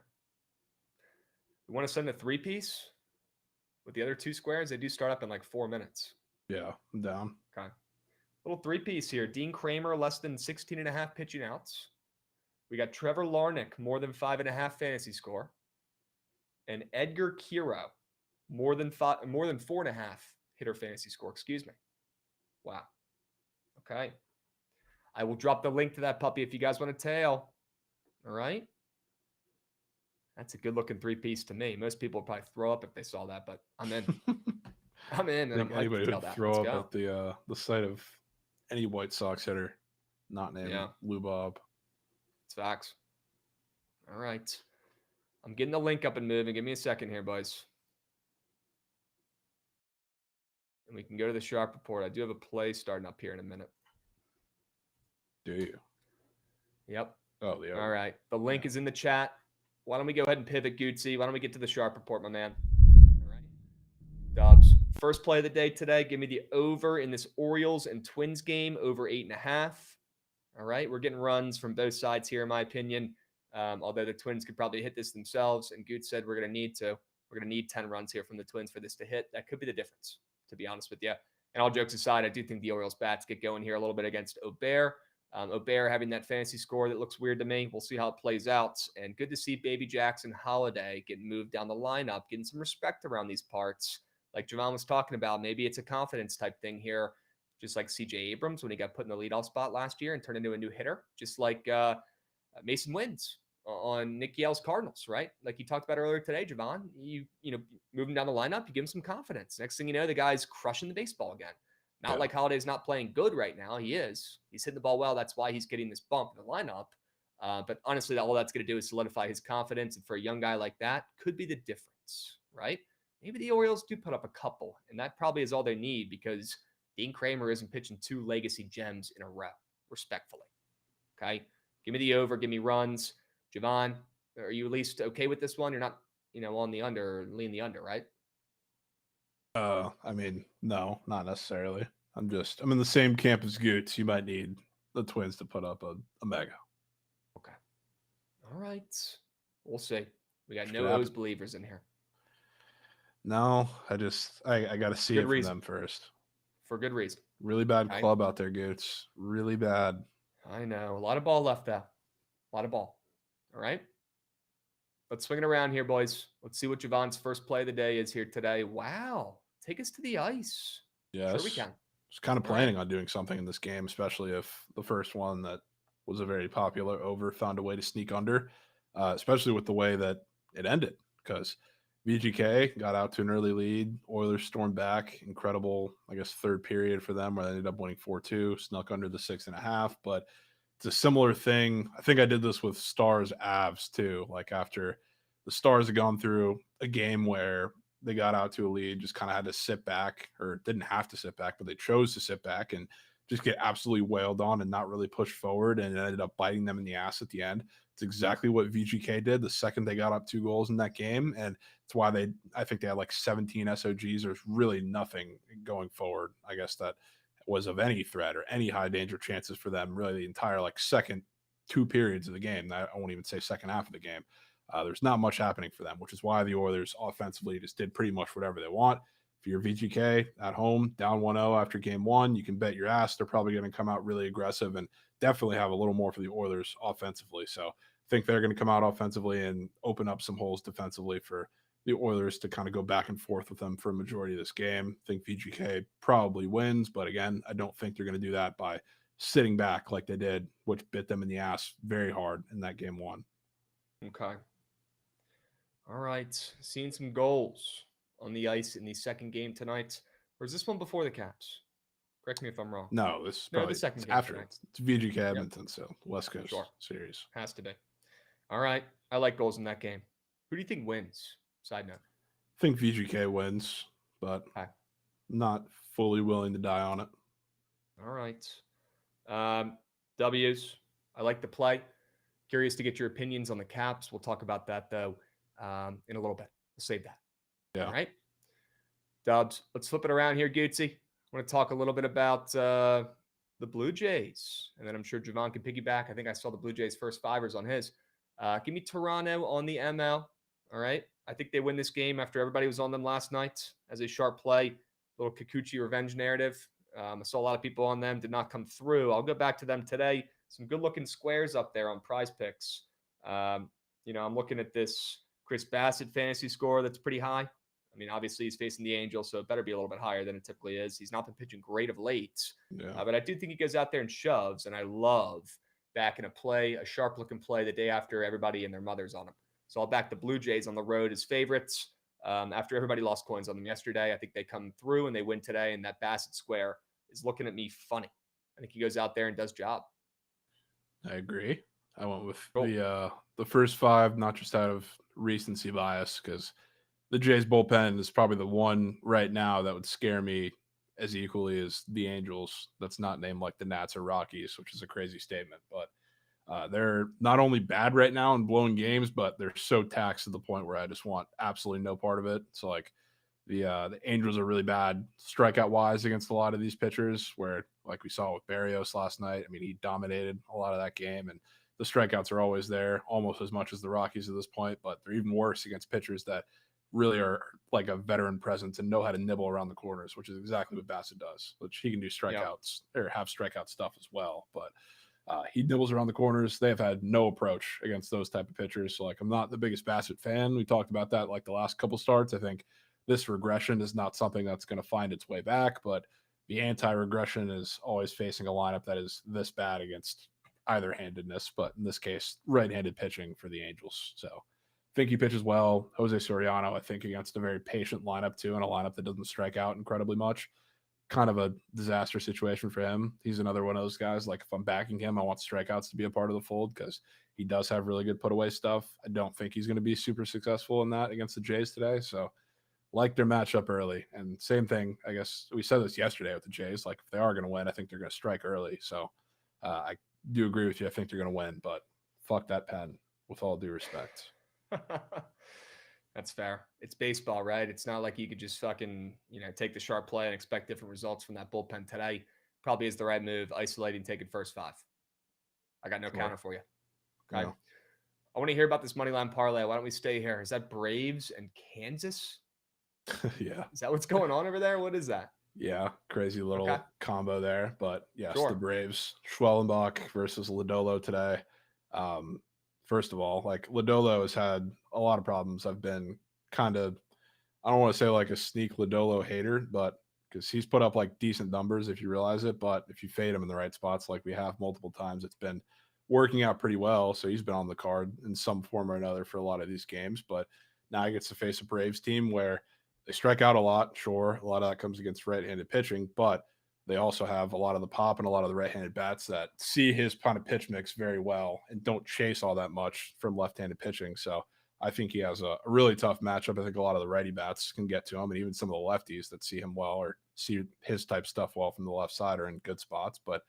We want to send a 3-piece with the other 2 squares. They do start up in like 4 minutes. Yeah, I'm down. Okay. Little 3-piece here. Dean Kramer, less than 16.5 pitching outs. We got Trevor Larnach, more than 5.5 fantasy score. And Edgar Caro, more than 4.5 hitter fantasy score. Excuse me. Wow. Okay. I will drop the link to that puppy if you guys want to tail. All right. That's a good looking 3-piece to me. Most people would probably throw up if they saw that, but I'm in. I'm in, and I'm hyped to tell that. Throw up at the sight of any White Sox hitter not named Lou Bob. It's facts. All right. I'm getting the link up and moving. Give me a second here, boys. And we can go to the Sharp Report. I do have a play starting up here in a minute. Do you? Yep. Oh, yeah. All right. The link is in the chat. Why don't we go ahead and pivot, Gootsy? Why don't we get to the Sharp Report, my man? All right. Dubs. First play of the day today. Give me the over in this Orioles and Twins game, over 8.5. All right. We're getting runs from both sides here, in my opinion. Although the Twins could probably hit this themselves. And Goots said we're going to need to. We're going to need 10 runs here from the Twins for this to hit. That could be the difference, to be honest with you. And all jokes aside, I do think the Orioles bats get going here a little bit against Ober. Ober having that fantasy score that looks weird to me. We'll see how it plays out. And good to see Baby Jackson Holiday getting moved down the lineup, getting some respect around these parts. Like Jovan was talking about, maybe it's a confidence type thing here, just like C.J. Abrams when he got put in the leadoff spot last year and turned into a new hitter, just like Mason Wins on Nick Yale's Cardinals, right? Like you talked about earlier today, Jovan. You move him down the lineup, you give him some confidence. Next thing you know, the guy's crushing the baseball again. Not like Holiday's not playing good right now. He is. He's hitting the ball well. That's why he's getting this bump in the lineup. But honestly, all that's going to do is solidify his confidence. And for a young guy like that, could be the difference, right? Maybe the Orioles do put up a couple, and that probably is all they need because Dean Kramer isn't pitching 2 legacy gems in a row, respectfully. Okay? Give me the over. Give me runs. Jovan, are you at least okay with this one? You're not on the under, lean the under, right? I mean, no, not necessarily. I'm in the same camp as Goots. You might need the Twins to put up a mega. Okay. All right. We'll see. We got Which no could O's happen. believers in here. No, I got to see Good it reason. from them first. For good reason. Really bad Okay? club out there, Goots. Really bad. I know. A lot of ball left, though. A lot of ball. All right. Let's swing it around here, boys. Let's see what Jovan's first play of the day is here today. Wow. Take us to the ice. Yes. Sure we can. Was kind of All right. planning on doing something in this game, especially if the first one that was a very popular over found a way to sneak under, especially with the way that it ended. Because VGK got out to an early lead. Oilers stormed back. Incredible, I guess, third period for them where they ended up winning 4-2, snuck under the 6.5. But it's a similar thing. I think I did this with Stars Avs too. Like after the Stars had gone through a game where they got out to a lead, just kind of had to sit back, or didn't have to sit back, but they chose to sit back and just get absolutely wailed on and not really push forward, and it ended up biting them in the ass at the end. It's exactly what VGK did the second they got up 2 goals in that game, and it's why I think they had like 17 SOGs. There's really nothing going forward, I guess, that was of any threat or any high danger chances for them really the entire like second 2 periods of the game. I won't even say second half of the game. There's not much happening for them, which is why the Oilers offensively just did pretty much whatever they want. If you're VGK at home, down 1-0 after game 1, you can bet your ass they're probably going to come out really aggressive and definitely have a little more for the Oilers offensively. So I think they're going to come out offensively and open up some holes defensively for the Oilers to kind of go back and forth with them for a majority of this game. I think VGK probably wins, but again, I don't think they're going to do that by sitting back like they did, which bit them in the ass very hard in that game 1. Okay. All right. Seeing some goals on the ice in the second game tonight. Or is this one before the Caps? Correct me if I'm wrong. No, this is probably the second game after. tonight. It's VGK Edmonton, so West Coast series. Has to be. All right. I like goals in that game. Who do you think wins? Side note. I think VGK wins, but not fully willing to die on it. All right. W's. I like the play. Curious to get your opinions on the Caps. We'll talk about that, though, in a little bit. We'll save that. Yeah. All right. Dubs, let's flip it around here, Gootsy. I want to talk a little bit about the Blue Jays, and then I'm sure Jovan can piggyback. I think I saw the Blue Jays' first fivers on his. Give me Toronto on the ML. All right. I think they win this game after everybody was on them last night as a sharp play. Little Kikuchi revenge narrative. I saw a lot of people on them, did not come through. I'll go back to them today. Some good-looking squares up there on Prize Picks. I'm looking at this Chris Bassett fantasy score that's pretty high. I mean, obviously he's facing the Angels, so it better be a little bit higher than it typically is. He's not been pitching great of late, but I do think he goes out there and shoves, and I love backing a sharp-looking play the day after everybody and their mothers on him. So I'll back the Blue Jays on the road as favorites. After everybody lost coins on them yesterday, I think they come through and they win today, and that Bassett square is looking at me funny. I think he goes out there and does job. I agree. I went with the first 5, not just out of recency bias, because the Jays bullpen is probably the one right now that would scare me as equally as the Angels. That's not named like the Nats or Rockies, which is a crazy statement. But they're not only bad right now and blowing games, but they're so taxed to the point where I just want absolutely no part of it. So like the Angels are really bad strikeout wise against a lot of these pitchers, where like we saw with Barrios last night. I mean, he dominated a lot of that game, and the strikeouts are always there, almost as much as the Rockies at this point, but they're even worse against pitchers that really are like a veteran presence and know how to nibble around the corners, which is exactly what Bassett does, which he can do strikeouts or have strikeout stuff as well. But he nibbles around the corners. They have had no approach against those type of pitchers. So like, I'm not the biggest Bassett fan. We talked about that like the last couple starts. I think this regression is not something that's going to find its way back, but the anti-regression is always facing a lineup that is this bad against either handedness, but in this case, right-handed pitching for the Angels. So I think he pitches well. Jose Soriano, I think, against a very patient lineup too, and a lineup that doesn't strike out incredibly much. Kind of a disaster situation for him. He's another one of those guys, like if I'm backing him, I want strikeouts to be a part of the fold because he does have really good put away stuff. I don't think he's going to be super successful in that against the Jays today. So like their matchup early. And same thing, I guess we said this yesterday with the Jays. Like if they are going to win, I think they're going to strike early. So I do agree with you. I think they're going to win, but fuck that pen with all due respect. That's fair. It's baseball, right? It's not like you could just fucking, take the sharp play and expect different results from that bullpen today. Probably is the right move. Isolating, taking first 5. I got no Sure. counter for you. Okay. Yeah. I want to hear about this money line parlay. Why don't we stay here? Is that Braves and Kansas? Yeah. Is that what's going on over there? What is that? Yeah. Crazy little Okay. combo there. But yes, Sure. the Braves, Schwellenbach versus Lodolo today. First of all, like Lodolo has had a lot of problems. I've been kind of, I don't want to say like a sneak Lodolo hater, but because he's put up like decent numbers if you realize it. But if you fade him in the right spots, like we have multiple times, it's been working out pretty well. So he's been on the card in some form or another for a lot of these games. But now he gets to face a Braves team where they strike out a lot. Sure, a lot of that comes against right-handed pitching, but they also have a lot of the pop and a lot of the right-handed bats that see his kind of pitch mix very well and don't chase all that much from left-handed pitching. So I think he has a really tough matchup. I think a lot of the righty bats can get to him, and even some of the lefties that see him well or see his type stuff well from the left side are in good spots. But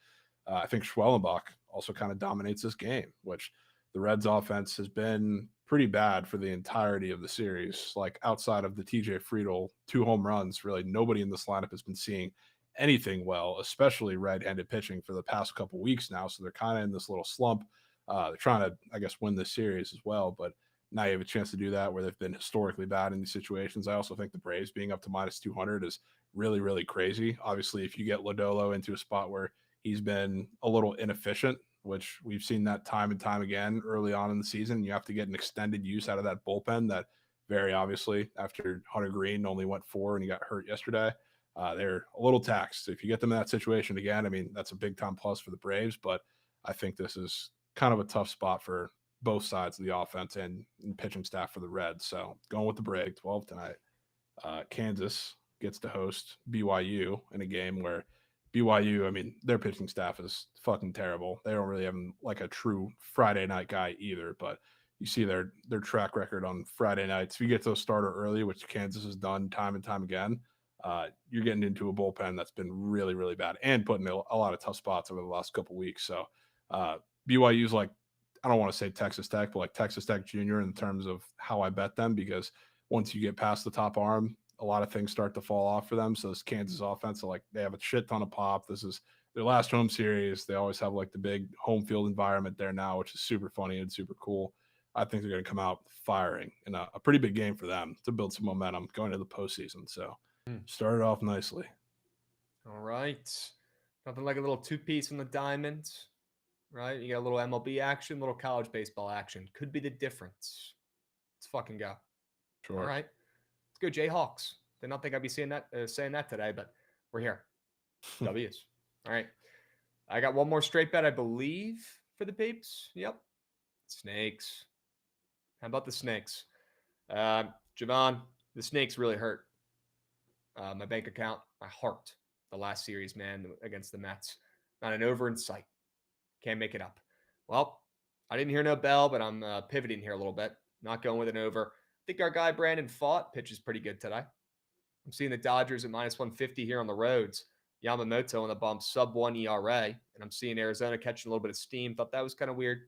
I think Schwellenbach also kind of dominates this game, which the Reds offense has been pretty bad for the entirety of the series. Like outside of the TJ Friedel 2 home runs, really nobody in this lineup has been seeing anything well, especially right-handed pitching for the past couple weeks now. So they're kind of in this little slump. They're trying to, I guess, win this series as well, but now you have a chance to do that where they've been historically bad in these situations. I also think the Braves being up to minus 200 is really, really crazy. Obviously, if you get Lodolo into a spot where he's been a little inefficient, which we've seen that time and time again early on in the season, you have to get an extended use out of that bullpen that very obviously after Hunter Green only went 4 and he got hurt yesterday. They're a little taxed. If you get them in that situation again, I mean, that's a big time plus for the Braves, but I think this is kind of a tough spot for both sides of the offense and pitching staff for the Reds. So going with the break, 12 tonight. Kansas gets to host BYU in a game where BYU, I mean, their pitching staff is fucking terrible. They don't really have like a true Friday night guy either, but you see their track record on Friday nights. If you get to a starter early, which Kansas has done time and time again, you're getting into a bullpen that's been really, really bad and putting a lot of tough spots over the last couple weeks. So BYU's like, I don't want to say Texas Tech, but like Texas Tech Junior in terms of how I bet them, because once you get past the top arm, a lot of things start to fall off for them. So this Kansas offense, like they have a shit ton of pop. This is their last home series. They always have like the big home field environment there now, which is super funny and super cool. I think they're going to come out firing in a pretty big game for them to build some momentum going into the postseason. So started off nicely. All right. Nothing like a little 2-piece on the diamond, right? You got a little MLB action, little college baseball action. Could be the difference. Let's fucking go. Sure. All right. Let's go Jayhawks. Did not think I'd be saying that today, but we're here. W's. All right. I got one more straight bet, I believe, for the peeps. Yep. Snakes. How about the Snakes? Jovan, the Snakes really hurt my bank account, my heart, the last series, man, against the Mets. Not an over in sight. Can't make it up. Well, I didn't hear no bell, but I'm pivoting here a little bit. Not going with an over. I think our guy Brandon Fought pitches pretty good today. I'm seeing the Dodgers at minus 150 here on the roads. Yamamoto on the bump, sub-1 ERA. And I'm seeing Arizona catching a little bit of steam. Thought that was kind of weird.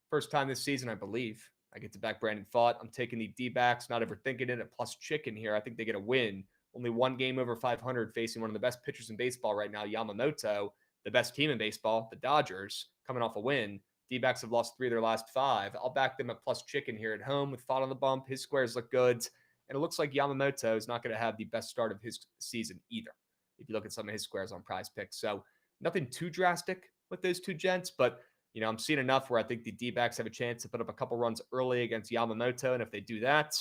First time this season, I believe. I get to back Brandon Fought. I'm taking the D-backs, not overthinking it, at plus chicken here. I think they get a win. Only one game over 500 facing one of the best pitchers in baseball right now, Yamamoto. The best team in baseball, the Dodgers, coming off a win. D-backs have lost 3 of their last 5. I'll back them at plus chicken here at home with Fought on the bump. His squares look good. And it looks like Yamamoto is not going to have the best start of his season either, if you look at some of his squares on Prize Picks. So nothing too drastic with those two gents, but I'm seeing enough where I think the D-backs have a chance to put up a couple runs early against Yamamoto. And if they do that,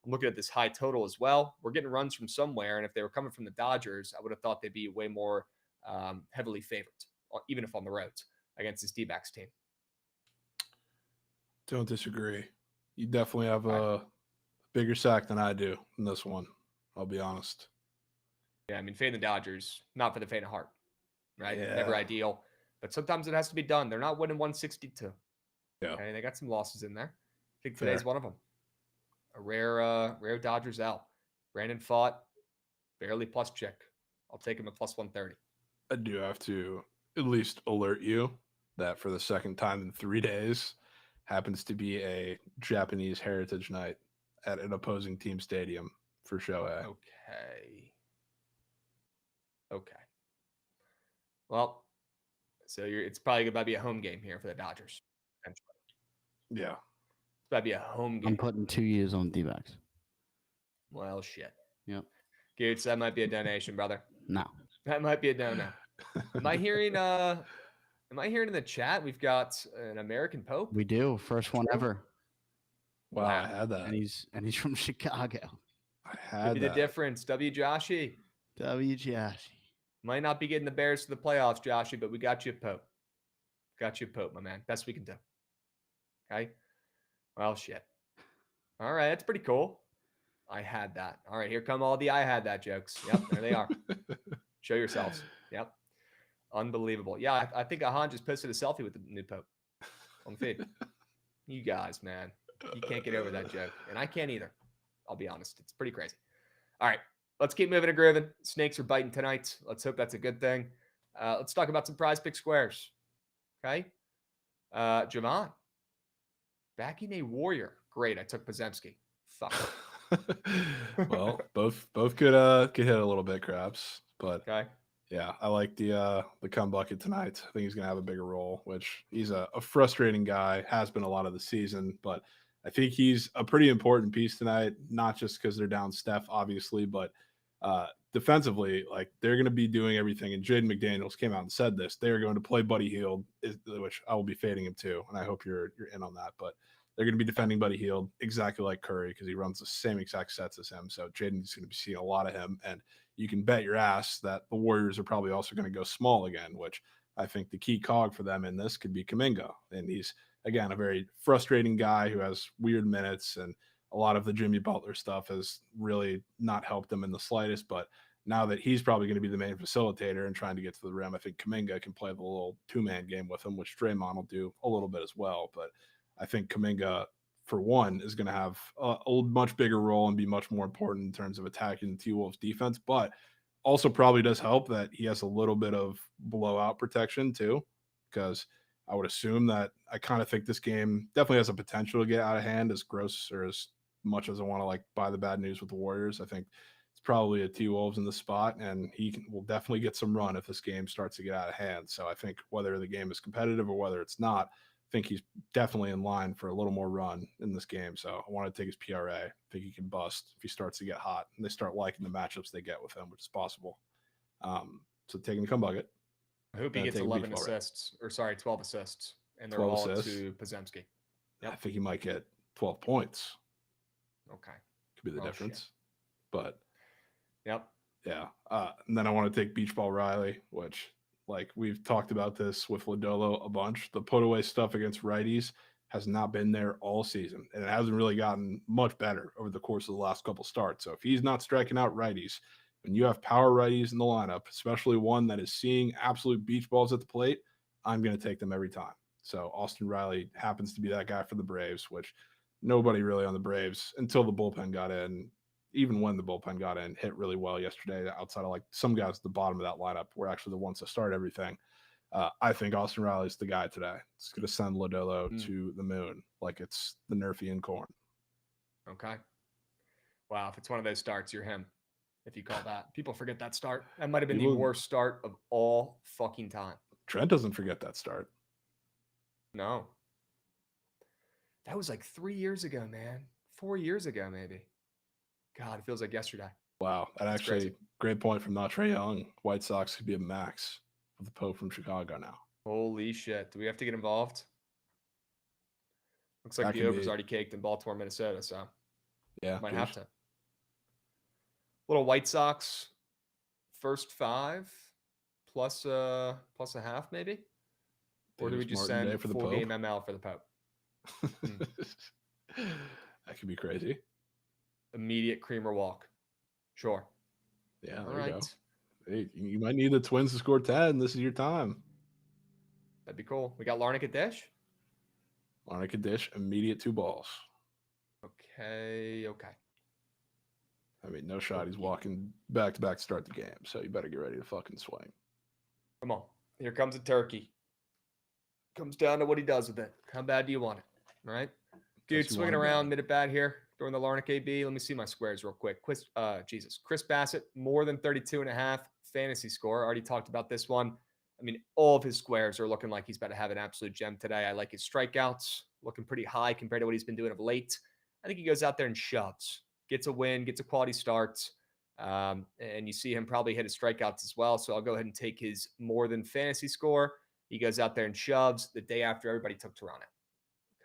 I'm looking at this high total as well. We're getting runs from somewhere. And if they were coming from the Dodgers, I would have thought they'd be way more heavily favored, even if on the road, against this D-backs team. Don't disagree. You definitely have a bigger sack than I do in this one. I'll be honest. Yeah, I mean, fading the Dodgers, not for the faint of heart, right? Yeah. Never ideal. But sometimes it has to be done. They're not winning 162. Yeah. Okay, they got some losses in there. I think today's one of them. A rare Dodgers out. Brandon Fought, barely plus chick. I'll take him at plus 130. I do have to at least alert you that for the second time in 3 days happens to be a Japanese Heritage Night at an opposing team stadium for Shohei. Okay. Well, so it's probably going to be a home game here for the Dodgers. Yeah. It's about to be a home game. I'm putting 2 years on D-backs. Well, shit. Yep. Goots, that might be a donation, brother. No. That might be a no-no. Am I hearing in the chat we've got an American Pope? We do. First one ever. Wow, I had that. And he's from Chicago. I had Could be that. the difference. W. Joshy. Josh. Might not be getting the Bears to the playoffs, Joshy, but we got you a Pope. Got you a Pope, my man. Best we can do. Okay? Well, shit. All right, that's pretty cool. I had that. All right, here come all the I had that jokes. Yep, there they are. Show yourselves. Yep. Unbelievable. Yeah, I think Ahan just posted a selfie with the new Pope on the feed. You guys, man. You can't get over that joke. And I can't either. I'll be honest. It's pretty crazy. All right. Let's keep moving and grooving. Snakes are biting tonight. Let's hope that's a good thing. Let's talk about some prize pick squares. Okay. Jovan. Backing a Warrior. Great. I took Pozemski. Fuck. Well, both could hit a little bit, Krabs. But okay. Yeah, I like the come bucket tonight. I think he's going to have a bigger role, which he's a frustrating guy, has been a lot of the season, but I think he's a pretty important piece tonight, not just because they're down Steph, obviously, but defensively, like they're going to be doing everything. And Jaden McDaniels came out and said this. They're going to play Buddy Hield, which I will be fading him too, and I hope you're in on that. But they're going to be defending Buddy Hield exactly like Curry because he runs the same exact sets as him. So Jaden's going to be seeing a lot of him, and you can bet your ass that the Warriors are probably also going to go small again, which I think the key cog for them in this could be Kuminga. And he's, again, a very frustrating guy who has weird minutes, and a lot of the Jimmy Butler stuff has really not helped him in the slightest. But now that he's probably going to be the main facilitator and trying to get to the rim, I think Kuminga can play the little two-man game with him, which Draymond will do a little bit as well. But I think Kuminga, for one, is going to have a much bigger role and be much more important in terms of attacking the T-Wolves defense, but also probably does help that he has a little bit of blowout protection too, because I would assume that I kind of think this game definitely has a potential to get out of hand, as gross or as much as I want to like buy the bad news with the Warriors. I think it's probably a T-Wolves in the spot, and will definitely get some run if this game starts to get out of hand. So I think whether the game is competitive or whether it's not, I think he's definitely in line for a little more run in this game. So I want to take his PRA. I think he can bust if he starts to get hot and they start liking the matchups they get with him, which is possible. So taking the come bucket. I hope he gets 11 assists, or sorry, 12 assists, and they're all to Pozemski. Yep. I think he might get 12 points. Okay. Could be the difference. Shit. But yep. Yeah. And then I want to take Beach Ball Riley, which, like, we've talked about this with Lodolo a bunch. The put away stuff against righties has not been there all season, and it hasn't really gotten much better over the course of the last couple starts. So if he's not striking out righties, when you have power righties in the lineup, especially one that is seeing absolute beach balls at the plate, I'm going to take them every time. So Austin Riley happens to be that guy for the Braves, which nobody really on the Braves until the bullpen got in. Even when the bullpen got in, hit really well yesterday, outside of like some guys at the bottom of that lineup were actually the ones that start everything. I think Austin Riley's the guy today. It's going to send Lodolo to the moon like it's the Nerfian corn. Okay. Wow. If it's one of those starts, you're him. If you call that. People forget that start. That might have been the worst start of all fucking time. Trent doesn't forget that start. No. That was like 3 years ago, man. 4 years ago, maybe. God, it feels like yesterday. Wow. And actually, crazy. Great point from not Trae Young. White Sox could be a max with the Pope from Chicago now. Holy shit. Do we have to get involved? Looks like the over's already caked in Baltimore, Minnesota, so yeah, might have to. Little White Sox first 5 plus a half, maybe? Or do we just send a full game ML for the Pope? That could be crazy. Immediate creamer walk. Sure. Yeah, there you go. Hey, you might need the Twins to score 10. This is your time. That'd be cool. We got Larnick at dish. Larnick at dish, immediate 2 balls. Okay. I mean, no shot. He's walking back-to-back to start the game, so you better get ready to fucking swing. Come on. Here comes a turkey. Comes down to what he does with it. How bad do you want it? All right? Dude, swinging around mid-at-bat here. during the Larnick AB. Let me see my squares real quick. Chris Bassett, more than 32.5 fantasy score. Already talked about this one. I mean, all of his squares are looking like he's about to have an absolute gem today. I like his strikeouts, looking pretty high compared to what he's been doing of late. I think he goes out there and shoves, gets a win, gets a quality start. And you see him probably hit his strikeouts as well. So I'll go ahead and take his more than fantasy score. He goes out there and shoves the day after everybody took Toronto.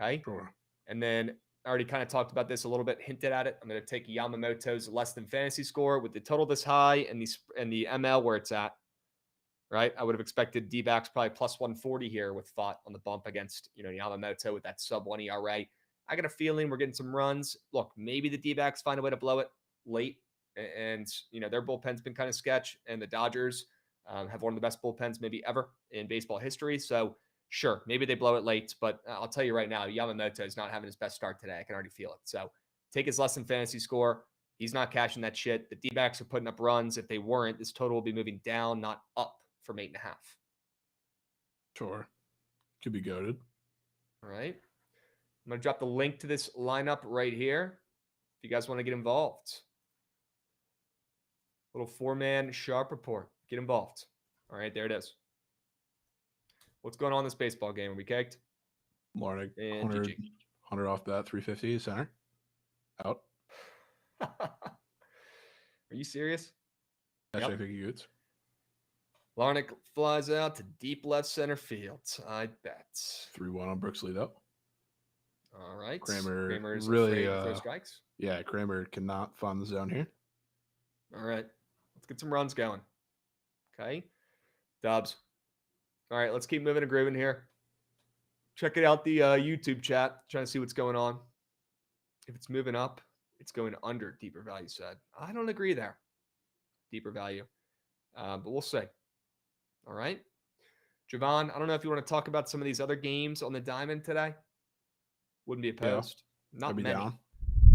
Okay. Sure. And then I already kind of talked about this a little bit, hinted at it. I'm going to take Yamamoto's less than fantasy score with the total this high and the ML where it's at. Right. I would have expected D-backs probably plus 140 here with Fott on the bump against, Yamamoto with that sub 1 ERA. I got a feeling we're getting some runs. Look, maybe the D-backs find a way to blow it late. And, their bullpen's been kind of sketch. And the Dodgers have one of the best bullpens maybe ever in baseball history. So, sure, maybe they blow it late. But I'll tell you right now, Yamamoto is not having his best start today. I can already feel it. So, take his less than fantasy score. He's not cashing that shit. The D-backs are putting up runs. If they weren't, this total will be moving down, not up from 8.5. Sure. Could be goated. All right. I'm going to drop the link to this lineup right here if you guys want to get involved. Little 4-man sharp report. Get involved. All right, there it is. What's going on in this baseball game? Are we caked? Larnick, And 100 off bat, 350 center. Out. Are you serious? Actually, Yep. I think he gets. Larnick flies out to deep left center field. I bet. 3-1 on Brooks lead up. All right. Kramer's afraid really to throw strikes. Yeah, Kramer cannot find the zone here. All right. Let's get some runs going. Okay. Dubs. All right. Let's keep moving and grooving here. Check it out, the YouTube chat. Trying to see what's going on. If it's moving up, it's going under, deeper value said. I don't agree there. Deeper value. But we'll see. All right. Jovan, I don't know if you want to talk about some of these other games on the diamond today. Wouldn't be opposed. Not Be many. down.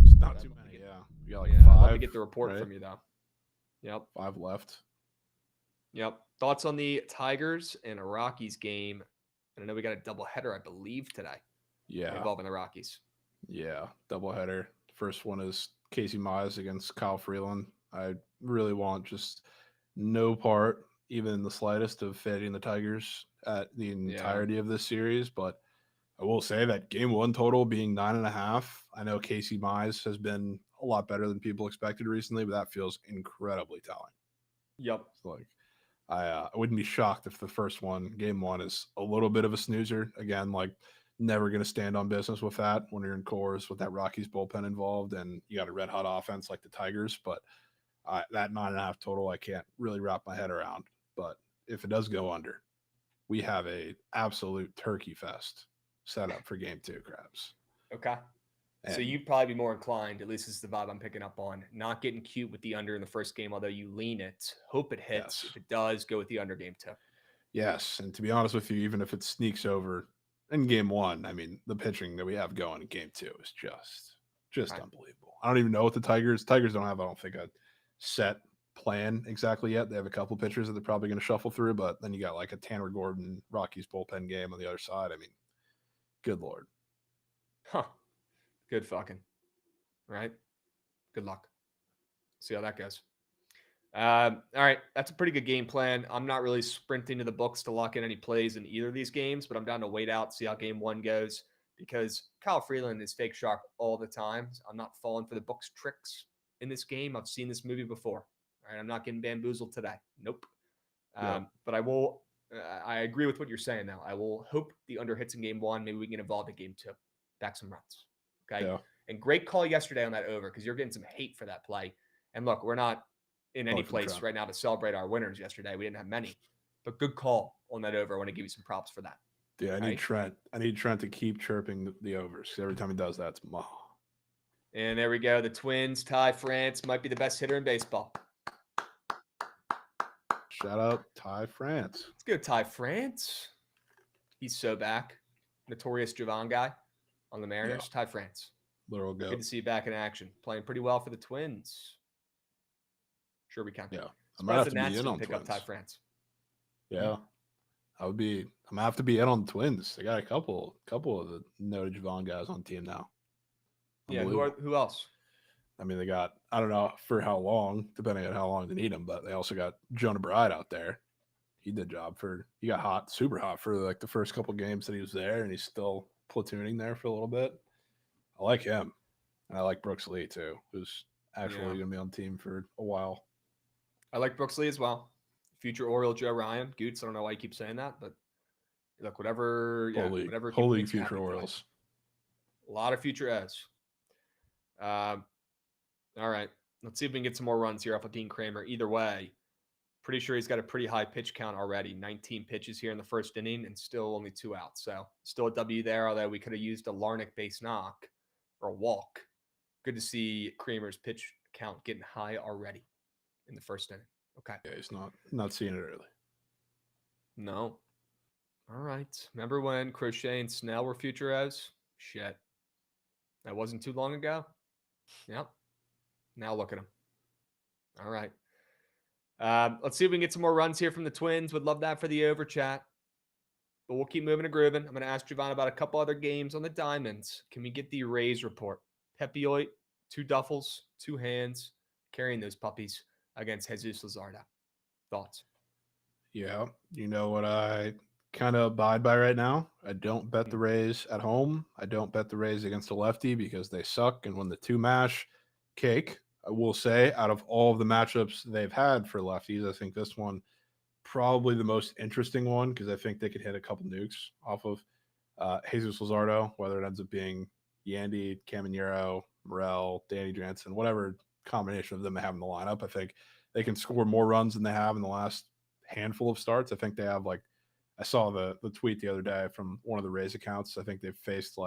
It's not too many. Yeah. We got like 5. Let me get the report right? from you, though. Yep. 5 left. Yep. Thoughts on the Tigers and a Rockies game? And I know we got a doubleheader, I believe, today. Yeah. Involving the Rockies. Yeah. Doubleheader. First one is Casey Mize against Kyle Freeland. I really want just no part, even in the slightest, of fading the Tigers at the entirety of this series. But I will say that game 1 total being 9.5. I know Casey Mize has been a lot better than people expected recently, but that feels incredibly telling. Yep. It's like I wouldn't be shocked if the first one, game 1, is a little bit of a snoozer. Again, like never going to stand on business with that when you're in Coors with that Rockies bullpen involved and you got a red hot offense like the Tigers. But that 9.5 total, I can't really wrap my head around. But if it does go under, we have a absolute turkey fest set up for game 2, Krabs. Okay. So you'd probably be more inclined, at least this is the vibe I'm picking up on, not getting cute with the under in the first game, although you lean it, hope it hits. Yes. If it does, go with the under game 2. Yes. And to be honest with you, even if it sneaks over in game 1, I mean, the pitching that we have going in game 2 is just unbelievable. I don't even know what the Tigers don't have, I don't think, a set plan exactly yet. They have a couple pitchers that they're probably going to shuffle through, but then you got like a Tanner Gordon Rockies bullpen game on the other side. I mean, good Lord. Huh. Good fucking. Right? Good luck. See how that goes. All right. That's a pretty good game plan. I'm not really sprinting to the books to lock in any plays in either of these games, but I'm down to wait out, see how game 1 goes, because Kyle Freeland is fake sharp all the time. I'm not falling for the books tricks in this game. I've seen this movie before. All right. I'm not getting bamboozled today. Nope. But I will. I agree with what you're saying now. I will hope the under hits in game 1. Maybe we can get involved in game 2. Back some runs. Okay. Yeah. And great call yesterday on that over because you're getting some hate for that play. And look, we're not in any place right now to celebrate our winners yesterday. We didn't have many, but good call on that over. I want to give you some props for that. Yeah, I need Trent. I need Trent to keep chirping the overs. Every time he does that, it's And there we go. The Twins, Ty France, might be the best hitter in baseball. Shout out Ty France. Let's go Ty France. He's so back. Notorious Jovan guy on the Mariners. Yeah. Ty France. Literal go. Good to see you back in action. Playing pretty well for the Twins. Sure we can. Yeah. I'm going to have to be in on pick up Ty France. Yeah. I'm going to have to be in on the Twins. They got a couple of the noted Jovan guys on the team now. Yeah, Unbelievable. who else? I mean, they got, I don't know for how long, depending on how long they need him, but they also got Jonah Bride out there. He did job he got hot, super hot for like the first couple games that he was there, and he's still platooning there for a little bit. I like him. And I like Brooks Lee too, who's actually Yeah. going to be on the team for a while. I like Brooks Lee as well. Future Oriole Joe Ryan. Goots, I don't know why you keep saying that, but look, whatever Holy makes you future happy, bud. Orioles. A lot of future as. All right. Let's see if we can get some more runs here off of Dean Kramer. Either way, pretty sure he's got a pretty high pitch count already. 19 pitches here in the first inning and still only 2 outs. So still a W there, although we could have used a Larnach base knock or a walk. Good to see Kramer's pitch count getting high already in the first inning. Okay. Yeah, he's not seeing it early. No. All right. Remember when Crochet and Snell were future as? Shit. That wasn't too long ago. Yep. Now look at him. All right. Let's see if we can get some more runs here from the Twins. Would love that for the over chat. But we'll keep moving and grooving. I'm going to ask Jovan about a couple other games on the Diamonds. Can we get the Rays report? Pepioit, 2 duffels, 2 hands, carrying those puppies against Jesus Luzardo. Thoughts? Yeah. You know what I kind of abide by right now? I don't bet the Rays at home. I don't bet the Rays against a lefty because they suck. And when the 2 mash cake, I will say, out of all of the matchups they've had for lefties, I think this one probably the most interesting one because I think they could hit a couple nukes off of Jesus Luzardo, whether it ends up being Yandy, Caminero, Morel, Danny Jansen, whatever combination of them they have in the lineup. I think they can score more runs than they have in the last handful of starts. I think they have I saw the tweet the other day from one of the Rays accounts. I think they've faced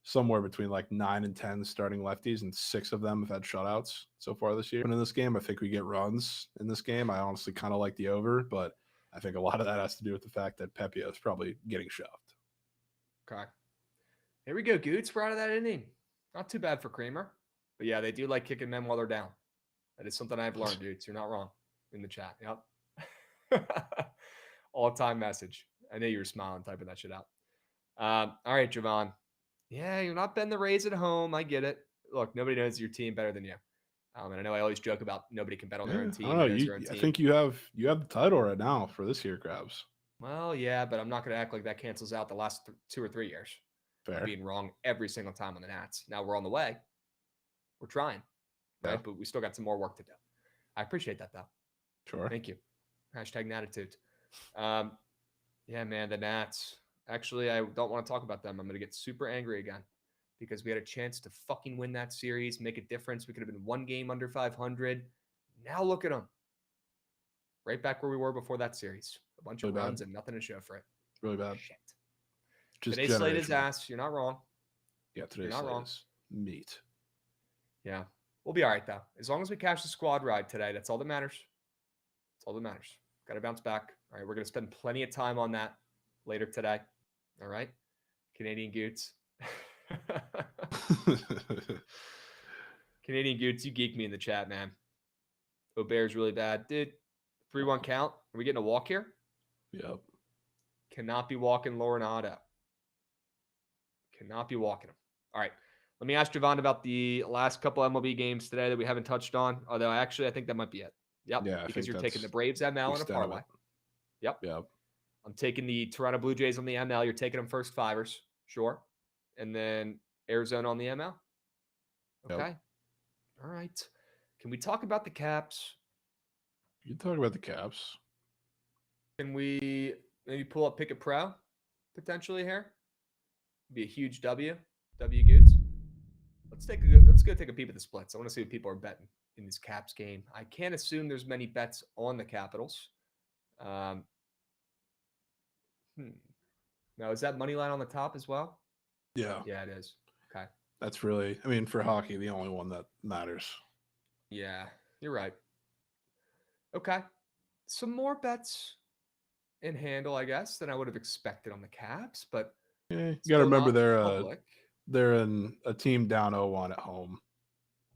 somewhere between 9 and 10 starting lefties, and 6 of them have had shutouts so far this year. And in this game, I think we get runs in this game. I honestly kind of like the over, but I think a lot of that has to do with the fact that Pepio is probably getting shoved. Okay. Here we go, Goots. We're out of that inning. Not too bad for Kramer. But yeah, they do like kicking men while they're down. That is something I've learned, Goots. You're not wrong in the chat. Yep. All-time message. I knew you were smiling typing that shit out. All right, Jovan. Yeah, you're not betting the Rays at home. I get it. Look, nobody knows your team better than you. And I know I always joke about nobody can bet on their own team. I don't know. I think you have the title right now for this year, Krabs. Well, yeah, but I'm not going to act like that cancels out the last 2 or 3 years. Fair. Being wrong every single time on the Nats. Now we're on the way. We're trying, right? Yeah. But we still got some more work to do. I appreciate that, though. Sure. Thank you. Hashtag Natitude. Yeah, man, the Nats. Actually, I don't want to talk about them. I'm going to get super angry again because we had a chance to fucking win that series, make a difference. We could have been 1 game under 500. Now look at them. Right back where we were before that series. A bunch of runs and nothing to show for it. Really bad. Shit. Just today's slate is ass. You're not wrong. Yeah, today's slate is meat. Yeah. We'll be all right, though. As long as we cash the squad ride today, that's all that matters. That's all that matters. Got to bounce back. All right, we're going to spend plenty of time on that later today. All right? Canadian Goots. Canadian Goots, you geek me in the chat, man. Aubert's really bad. Dude, 3-1 count. Are we getting a walk here? Yep. Cannot be walking Laurenado. Cannot be walking him. All right. Let me ask Jovan about the last couple MLB games today that we haven't touched on. Although, actually, I think that might be it. Yep. Yeah, because you're taking the Braves ML in a parlay. Yep. I'm taking the Toronto Blue Jays on the ML. You're taking them first 5ers. Sure. And then Arizona on the ML. Okay. Yep. All right. Can we talk about the Caps? You talk about the Caps. Can we maybe pull up Pickett Pro potentially here? Be a huge W. W Goods. Let's go take a peep at the splits. I want to see what people are betting in this Caps game. I can't assume there's many bets on the Capitals. Now, is that money line on the top as well? Yeah. Yeah, it is. Okay. That's really, I mean, for hockey, the only one that matters. Yeah, you're right. Okay. Some more bets in handle, I guess, than I would have expected on the Caps, but yeah, you got to remember they're in a team down 0-1 at home.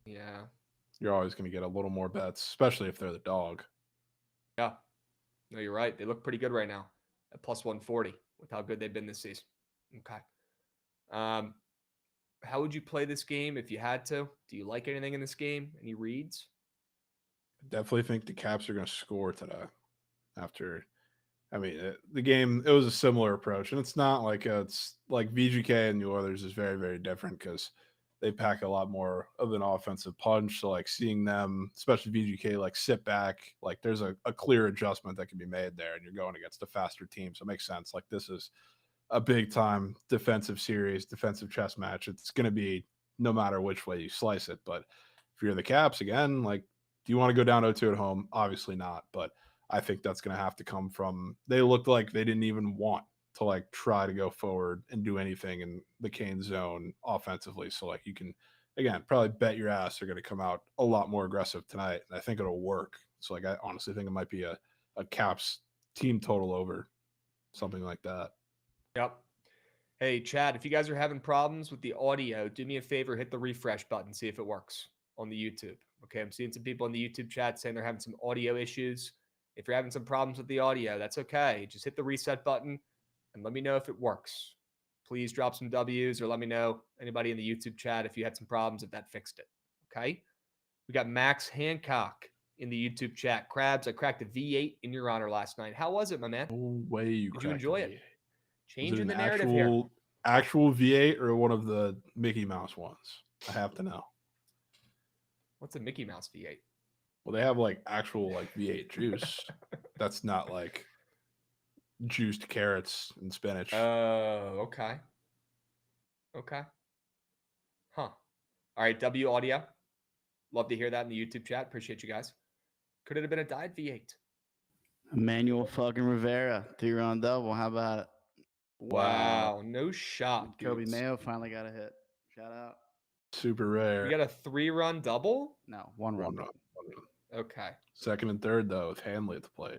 Yeah. You're always going to get a little more bets, especially if they're the dog. Yeah. No, you're right. They look pretty good right now at plus 140 with how good they've been this season. Okay. How would you play this game if you had to? Do you like anything in this game? Any reads? Definitely think the Caps are going to score today. After, I mean, the game, it was a similar approach, and it's not like it's like VGK and the Oilers is very, very different because they pack a lot more of an offensive punch. So, like, seeing them, especially VGK, like sit back, like there's a clear adjustment that can be made there, and you're going against a faster team. So it makes sense. Like, this is a big time defensive series, defensive chess match. It's going to be no matter which way you slice it. But if you're the Caps again, like, do you want to go down 0-2 at home? Obviously not. But I think that's going to have to come from, they looked like they didn't even want to like try to go forward and do anything in the Kane zone offensively. So like you can, again, probably bet your ass they're going to come out a lot more aggressive tonight. And I think it'll work. So like I honestly think it might be a Caps team total over, something like that. Yep. Hey, Chad, if you guys are having problems with the audio, do me a favor, hit the refresh button, see if it works on the YouTube. Okay, I'm seeing some people in the YouTube chat saying they're having some audio issues. If you're having some problems with the audio, that's okay. Just hit the reset button and let me know if it works. Please drop some W's or let me know, anybody in the YouTube chat, if you had some problems, if that fixed it. Okay? We got Max Hancock in the YouTube chat. Krabs, I cracked a V8 in your honor last night. How was it, my man? No way you Did you cracked a enjoy it? V8. Changing Was it the an narrative here. actual V8 or one of the Mickey Mouse ones? I have to know. What's a Mickey Mouse V8? Well, they have like actual like V8 juice. That's not like juiced carrots and spinach. Oh, okay. Okay. Huh. All right, W audio. Love to hear that in the YouTube chat. Appreciate you guys. Could it have been a diet V8? Emmanuel fucking Rivera, 3-run double. How about it? Wow. No shot, Kobe dudes. Mayo finally got a hit. Shout out. Super rare. We got a 3-run double? No, one-run. One run. Okay. Second and third though with Hanley at the plate.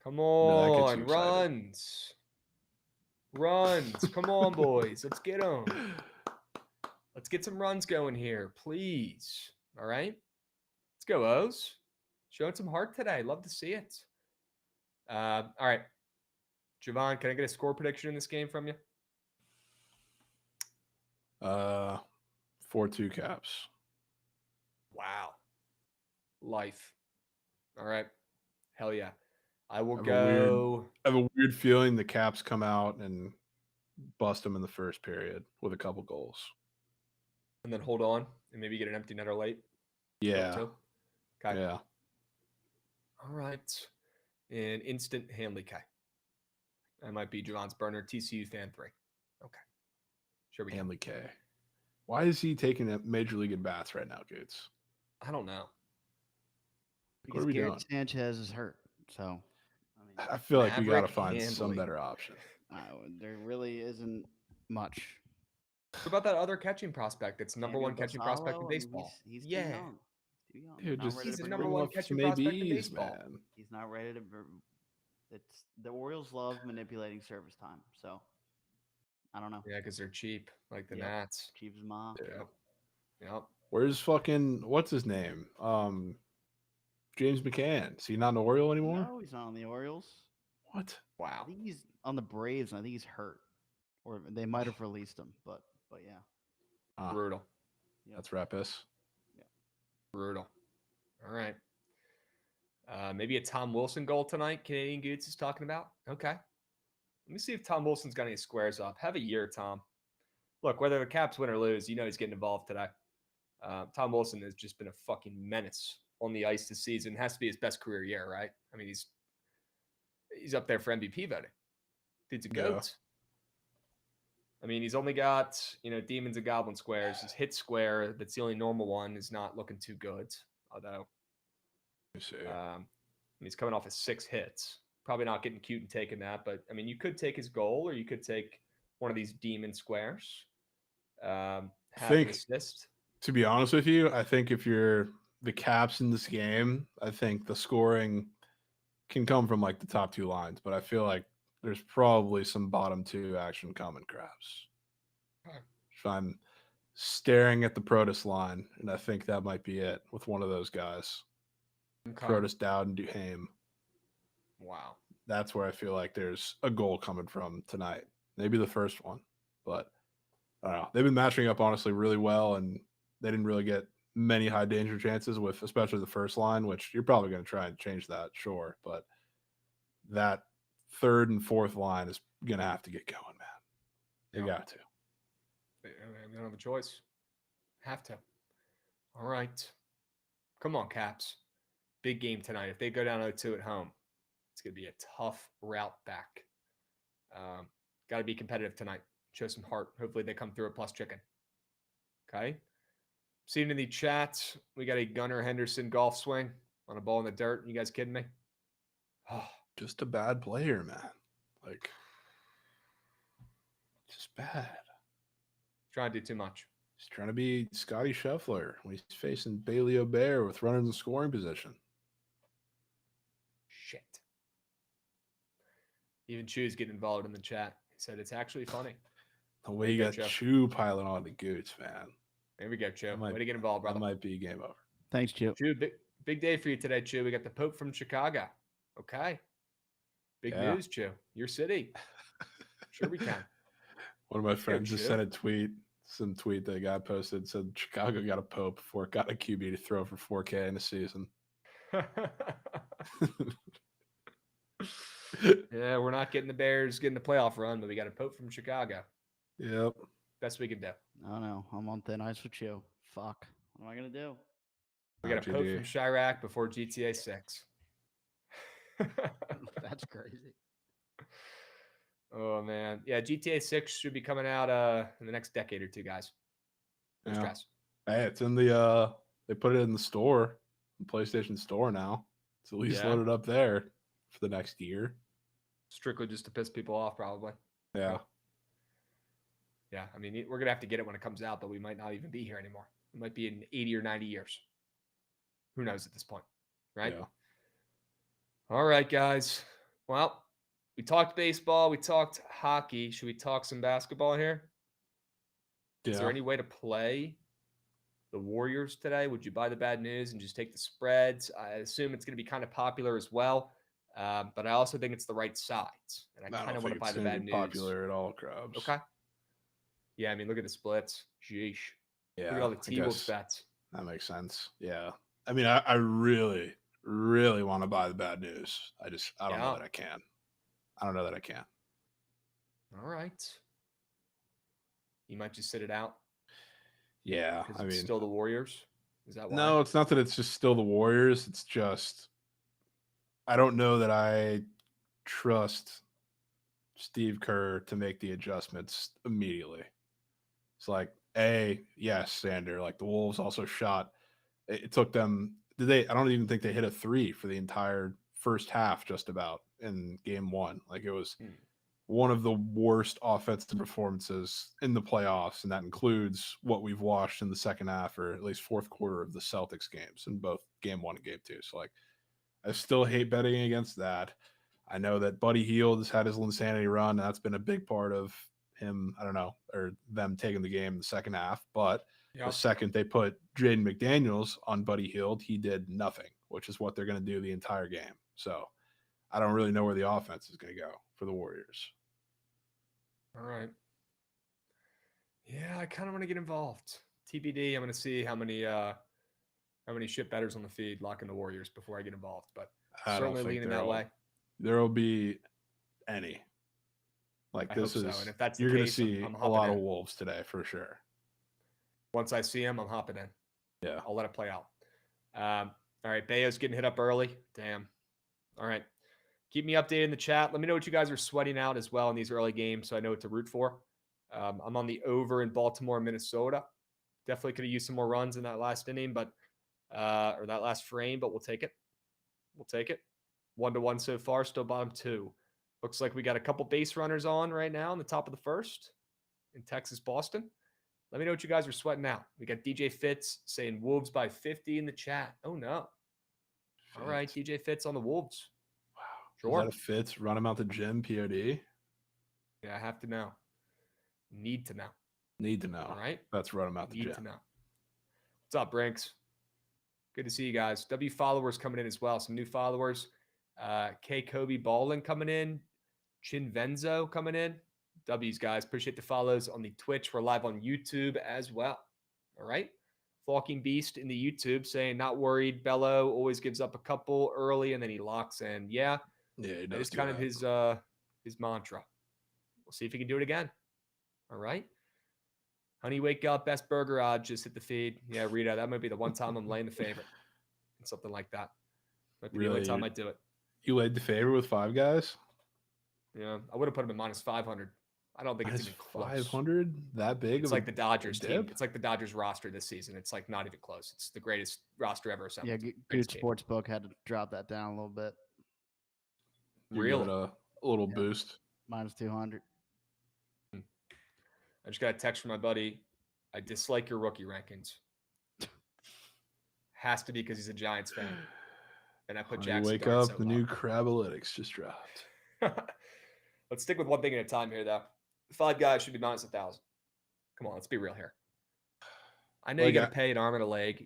Come No, that gets on. you excited. Runs. Come on, boys. Let's get them. Let's get some runs going here, please. All right. Let's go, O's. Showing some heart today. Love to see it. All right. Jovan, can I get a score prediction in this game from you? 4-2 Caps. Wow. Life. All right. Hell yeah. I will I go. have a weird feeling the Caps come out and bust them in the first period with a couple goals. And then hold on and maybe get an empty netter late. Yeah. Okay. Yeah. All right. An instant Hanley K. That might be Javon's burner. TCU fan 3. Okay. Sure we can. Hanley K. Why is he taking a major league at bats right now, Gates? I don't know. What Because are we Garrett doing? Sanchez is hurt. So, I mean, I feel like we got to Maverick find some Handley. better option. there really isn't much. What about that other catching prospect that's number Samuel one catching prospect in Basallo, I mean, baseball? he's too yeah. young. He's too young. Dude, Not just ready He's to the bring number him one up catching some prospect in ABs, baseball. man. He's not ready to. It's the Orioles love manipulating service time. So, I don't know. Yeah, because they're cheap, like the Yep. Nats. Chiefs mom. Yep. Yep. Where's fucking what's his name? James McCann. Is he not an Oriole anymore? No, he's not on the Orioles. What? I Wow. think he's on the Braves, and I think he's hurt, or they might have released him. But yeah, Ah, Brutal. Yep. that's Rapis. Brutal. All right. Maybe a Tom Wilson goal tonight. Canadian Goods is talking about. Okay. Let me see if Tom Wilson's got any squares up. Have a year, Tom. Look, whether the Caps win or lose, you know he's getting involved today. Tom Wilson has just been a fucking menace on the ice this season. Has to be his best career year, right? I mean, he's up there for MVP voting. Dude's a goat. I mean, he's only got, demons and goblin squares. His hit square, that's the only normal one, is not looking too good. Although, Let me see. he's coming off of 6 hits. Probably not getting cute and taking that. But, I mean, you could take his goal or you could take one of these demon squares. Have an assist. To be honest with you, I think if you're the Caps in this game, I think the scoring can come from like the top 2 lines, but I feel like there's probably some bottom 2 action coming, Krabs. Okay. So I'm staring at the Protus line, and I think that might be it with one of those guys. Okay. Protus, Dowd, and Duhaime. Wow. That's where I feel like there's a goal coming from tonight. Maybe the first one, but I don't know. They've been matching up honestly really well, and they didn't really get many high danger chances with especially the first line, which you're probably going to try and change that, sure. But that third and fourth line is going to have to get going, man. They got to. They don't have a choice. Have to. All right. Come on, Caps. Big game tonight. If they go down 0-2 at home, it's going to be a tough route back. Got to be competitive tonight. Show some heart. Hopefully they come through at plus chicken. Okay. Seeing in the chat, we got a Gunnar Henderson golf swing on a ball in the dirt. You guys kidding me? Oh, just a bad player, man. Like, just bad. Trying to do too much. He's trying to be Scotty Scheffler when he's facing Bailey O'Bear with runners in scoring position. Shit. Even Chew's getting involved in the chat. He said it's actually funny. The way you got Chew piling on the Goots, man. There we go, Chew. Way to get involved, brother. That might be game over. Thanks, Chew. Chew, big day for you today, Chew. We got the Pope from Chicago. Okay. Big news, Chew. Your city. Sure we can. One of my friends just sent a tweet. Some tweet that a guy posted said Chicago got a Pope before it got a QB to throw for 4K in a season. Yeah, we're not getting the Bears getting the playoff run, but we got a Pope from Chicago. Yep. Best we can do. I don't know. I'm on thin ice with you. Fuck. What am I going to do? We got a Pope from Chirac before GTA 6. That's crazy. Oh, man. Yeah, GTA 6 should be coming out in the next decade or two, guys. No stress. Hey, it's in the they put it in the store, the PlayStation Store now. It's at least loaded up there for the next year. Strictly just to piss people off, probably. Yeah. Yeah, I mean, we're going to have to get it when it comes out, but we might not even be here anymore. It might be in 80 or 90 years. Who knows at this point, right? Yeah. All right, guys. Well, we talked baseball. We talked hockey. Should we talk some basketball here? Yeah. Is there any way to play the Warriors today? Would you buy the bad news and just take the spreads? I assume it's going to be kind of popular as well, but I also think it's the right sides. And I kind of want to buy the bad news. Popular at all, Krabs. Okay. Yeah, I mean, look at the splits. Sheesh. Yeah. Look at all the T-Wolves bets. That makes sense. Yeah. I mean, I really, really want to buy the bad news. I don't know that I can. I don't know that I can. All right. You might just sit it out. Yeah. I mean, still the Warriors. Is that why? No, it's not that it's just still the Warriors. It's just, I don't know that I trust Steve Kerr to make the adjustments immediately. It's like, yes, Sander, like the Wolves also shot. It took them, I don't even think they hit a 3 for the entire first half, just about in game 1. Like it was one of the worst offensive performances in the playoffs. And that includes what we've watched in the second half, or at least fourth quarter of the Celtics games in both game 1 and game 2. So like, I still hate betting against that. I know that Buddy Hield has had his insanity run. And that's been a big part of him, I don't know, or them taking the game in the second half. But the second they put Jaden McDaniels on Buddy Hield, he did nothing, which is what they're going to do the entire game. So I don't really know where the offense is going to go for the Warriors. All right. Yeah, I kind of want to get involved. TBD, I'm going to see how many shit bettors on the feed lock in the Warriors before I get involved. But certainly leaning that way. There will be any. Like this is, and if that's you're going to see I'm a lot of Wolves today for sure. Once I see him, I'm hopping in. Yeah. I'll let it play out. All right. Bayo's getting hit up early. Damn. All right. Keep me updated in the chat. Let me know what you guys are sweating out as well in these early games so I know what to root for. I'm on the over in Baltimore, Minnesota. Definitely could have used some more runs in that last inning, but or that last frame, but we'll take it. We'll take it. 1-1 so far, still bottom 2. Looks like we got a couple base runners on right now in the top of the first in Texas, Boston. Let me know what you guys are sweating out. We got DJ Fitz saying Wolves by 50 in the chat. Oh, no. All right, DJ Fitz on the Wolves. Wow. Sure. Is that a Fitz? Run him out the gym, POD? Yeah, I have to know. Need to know. Need to know. All right. Let's run him out the gym. Need to know. What's up, Brinks? Good to see you guys. W followers coming in as well. Some new followers. K. Kobe Ballin coming in. Chinvenzo coming in. W's, guys. Appreciate the follows on the Twitch. We're live on YouTube as well. All right. Falking Beast in the YouTube saying, not worried. Bello always gives up a couple early and then he locks in. Yeah. Yeah, That is kind of his mantra. We'll see if he can do it again. All right. Honey, wake up. Best burger odds. Just hit the feed. Yeah, Rita, that might be the one time I'm laying the favorite. Something like that. Might be the only time I do it. You laid the favorite with Five Guys? Yeah, I would have put him at minus 500. I don't think it's even close. 500? That big? It's like the Dodgers team. It's like the Dodgers roster this season. It's like not even close. It's the greatest roster ever assembled. Yeah, good Sportsbook had to drop that down a little bit. Really? A little boost. Minus 200. I just got a text from my buddy. I dislike your rookie rankings. Has to be because he's a Giants fan. And I put Jackson. Wake up, the new Crabalytics just dropped. Let's stick with one thing at a time here, though. 5 Guys should be minus 1,000. Come on, let's be real here. I know you got to pay an arm and a leg.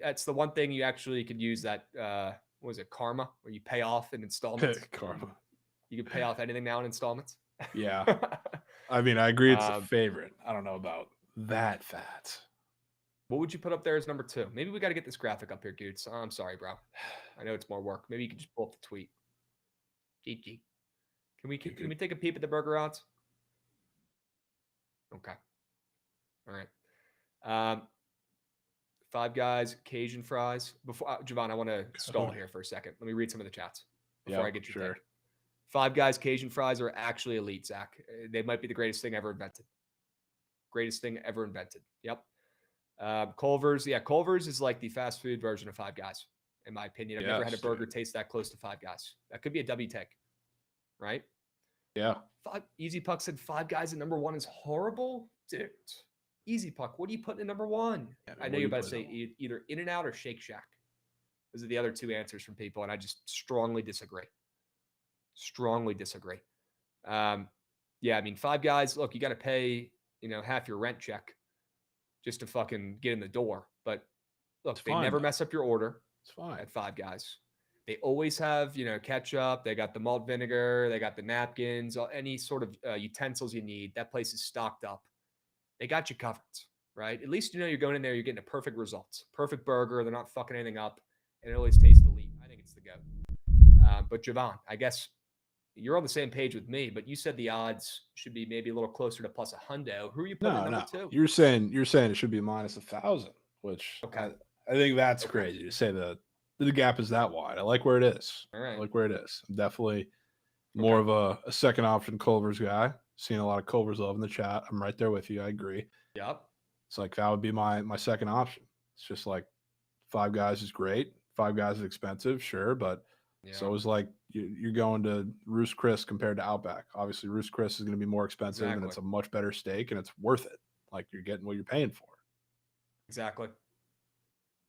That's the one thing you actually could use that, what was it, Karma, where you pay off in installments. Karma. You can pay off anything now in installments. Yeah. I mean, I agree it's a favorite. I don't know about that fat. What would you put up there as number 2? Maybe we got to get this graphic up here, Goots. Oh, I'm sorry, bro. I know it's more work. Maybe you can just pull up the tweet. GG. Can we take a peep at the burger odds? Okay. All right. 5 Guys, Cajun fries. Before Jovan, I want to stall here for a second. Let me read some of the chats before I get your take. 5 Guys, Cajun fries are actually elite, Zach. They might be the greatest thing ever invented. Greatest thing ever invented. Yep. Culver's. Yeah, Culver's is like the fast food version of 5 Guys, in my opinion. I've never had a burger taste that close to 5 Guys. That could be a W take, right? Yeah. Easy Puck said 5 Guys at number 1 is horrible. Dude, Easy Puck, what are you putting at number 1? Yeah, I know you're about to say either In-N-Out or Shake Shack. Those are the other 2 answers from people, and I just strongly disagree. Yeah, I mean, 5 Guys, look, you got to pay, half your rent check just to fucking get in the door. But look, they never mess up your order. It's fine at 5 Guys. They always have, ketchup. They got the malt vinegar. They got the napkins, any sort of utensils you need. That place is stocked up. They got you covered, right? At least you're going in there, you're getting a perfect result. Perfect burger. They're not fucking anything up. And it always tastes elite. I think it's the goat. But Jovan, I guess you're on the same page with me, but you said the odds should be maybe a little closer to plus a hundo. Who are you putting at number 2? You're saying it should be minus 1,000, which I think that's crazy to say the gap is that wide. I like where it is. All right. I like where it is. I'm definitely more of a second option Culver's guy. Seeing a lot of Culver's love in the chat. I'm right there with you. I agree. Yep. It's like that would be my second option. It's just like 5 Guys is great. 5 Guys is expensive, sure, but so is like you're going to Roost Chris compared to Outback. Obviously, Roost Chris is going to be more expensive, and it's a much better steak, and it's worth it. Like you're getting what you're paying for. Exactly.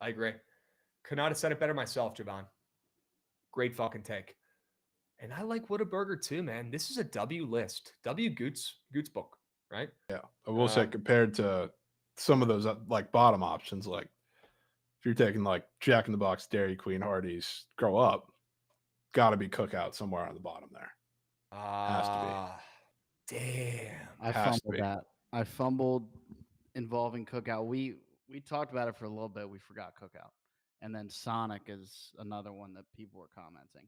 I agree. Could not have said it better myself, Jovan. Great fucking take. And I like Whataburger too, man. This is a W list. W Goots book, right? Yeah. I will say compared to some of those like bottom options, like if you're taking like Jack in the Box, Dairy Queen, Hardee's, grow up, gotta be Cookout somewhere on the bottom there. Has to be. Damn. I fumbled involving Cookout. We talked about it for a little bit. We forgot Cookout. And then Sonic is another one that people were commenting.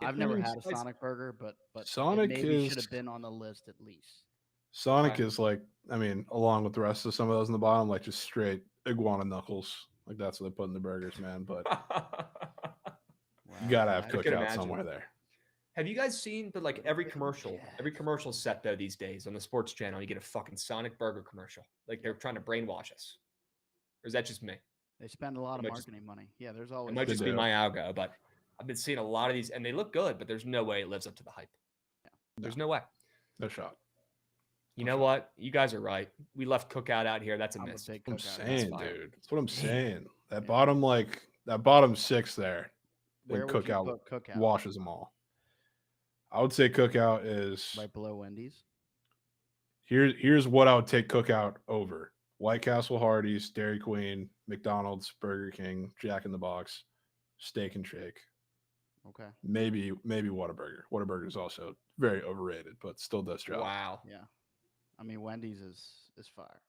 I've never had a Sonic burger, but Sonic maybe should have been on the list at least. Sonic is like, I mean, along with the rest of some of those in the bottom, like just straight iguana knuckles. Like that's what they put in the burgers, man. But you gotta have Cookout somewhere there. Have you guys seen, but like every commercial set though these days on the sports channel, you get a fucking Sonic burger commercial. Like they're trying to brainwash us. Or is that just me? They spend a lot of marketing money. Yeah, there's always. It might just be my algo, but I've been seeing a lot of these, and they look good, but there's no way it lives up to the hype. Yeah. There's no way. No shot. You know what? You guys are right. We left Cookout out here. That's a miss. That's what I'm saying, dude. That's what I'm saying. That bottom 6 there, then Cookout washes them all. I would say Cookout is right below Wendy's. Here's what I would take Cookout over: White Castle, Hardee's, Dairy Queen, McDonald's, Burger King, Jack in the Box, Steak and Shake. Okay. Maybe Whataburger. Whataburger is also very overrated, but still does job. Wow. Yeah. I mean, Wendy's is fire.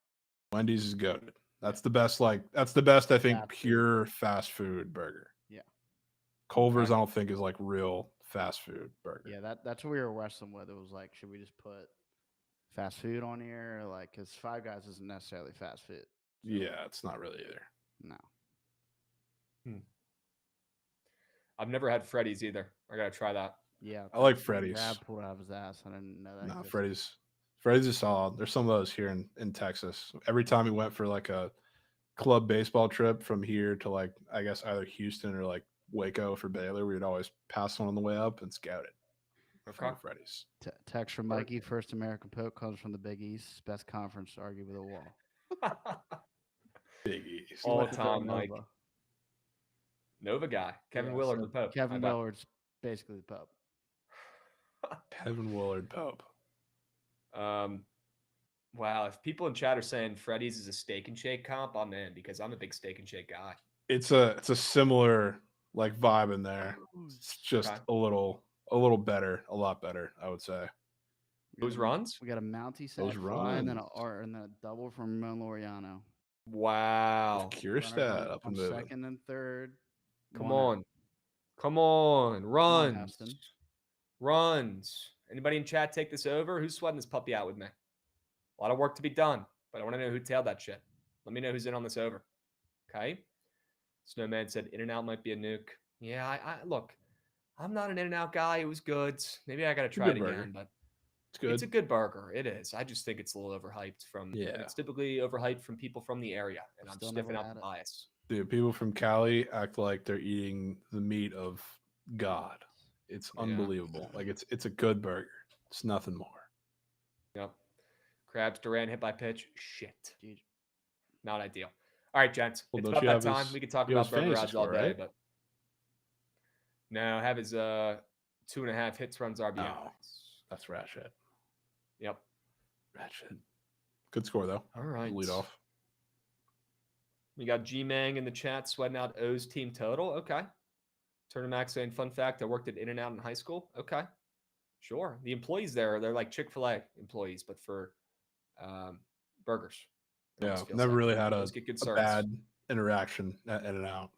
Wendy's is good. That's the best. That's the best. I think Fast food. pure fast food burger. Yeah. Culver's, Okay. I don't think is like real fast food burger. Yeah, that's what we were wrestling with. It was like, should we just put fast food on here? Like, because Five Guys isn't necessarily fast food. So, Yeah, it's not really either. No. I've never had Freddy's either. I gotta try that. Yeah. I like that's what Freddy's. Grab pulled out of his ass. I didn't know that. No, existed. Freddy's is solid. There's some of those here in Texas. Every time we went for like a club baseball trip from here to like I guess either Houston or like Waco for Baylor, we would always pass one on the way up and scout it. From Okay. Freddy's. Text from Mikey. First American Poke comes from the Big East. Best conference to argue with a wall. Big East. All Went to time, Mike. Nova. Nova guy. Kevin Yeah, Willard, so the Pope. Kevin I bet. Willard's basically the Pope. Kevin Willard Pope. Wow. If people in chat are saying Freddy's is a steak and shake comp, I'm in because I'm a big steak and shake guy. It's a similar like vibe in there. It's just Okay. a little better, a lot better, I would say. Those runs? We got a Mountie Those sack fly and then runs. and then a double from Ramon Laureano. Wow. Kierstad up on and moving. second and third. Come one out. on. Come on. Runs. Heston. Runs. Anybody in chat take this over? Who's sweating this puppy out with me? A lot of work to be done, but I want to know who tailed that shit. Let me know who's in on this over. Okay. Snowman said In-N-Out might be a nuke. Yeah, I look, I'm not an In-N-Out guy. It was good. Maybe I got to try it good burger. again, but It's good. it's a good burger. It is. I just think it's a little overhyped and Yeah. it's typically overhyped from people from the area, and I'm Still sniffing never out had the it. bias. Dude, people from Cali act like they're eating the meat of God. It's Yeah. unbelievable. Like it's a good burger. It's nothing more. Yep. Krabs Duran hit by pitch. Shit. Jeez. Not ideal. All right, gents. Well, It's don't about you that have time. his- We could talk you have about his burger fantasy odds all score, day, right? but no, I have his 2.5 hits, runs, RBI. Oh, that's rat shit. Yep. Rat shit. Good score though. All right. Lead off. We got G-Mang in the chat sweating out O's team total. Okay. Turner Max saying, fun fact, I worked at In-N-Out in high school. Okay. Sure. The employees there, they're like Chick-fil-A employees, but for burgers. It Yeah, almost feels never like really it. had Always get good a service. bad interaction at In-N-Out.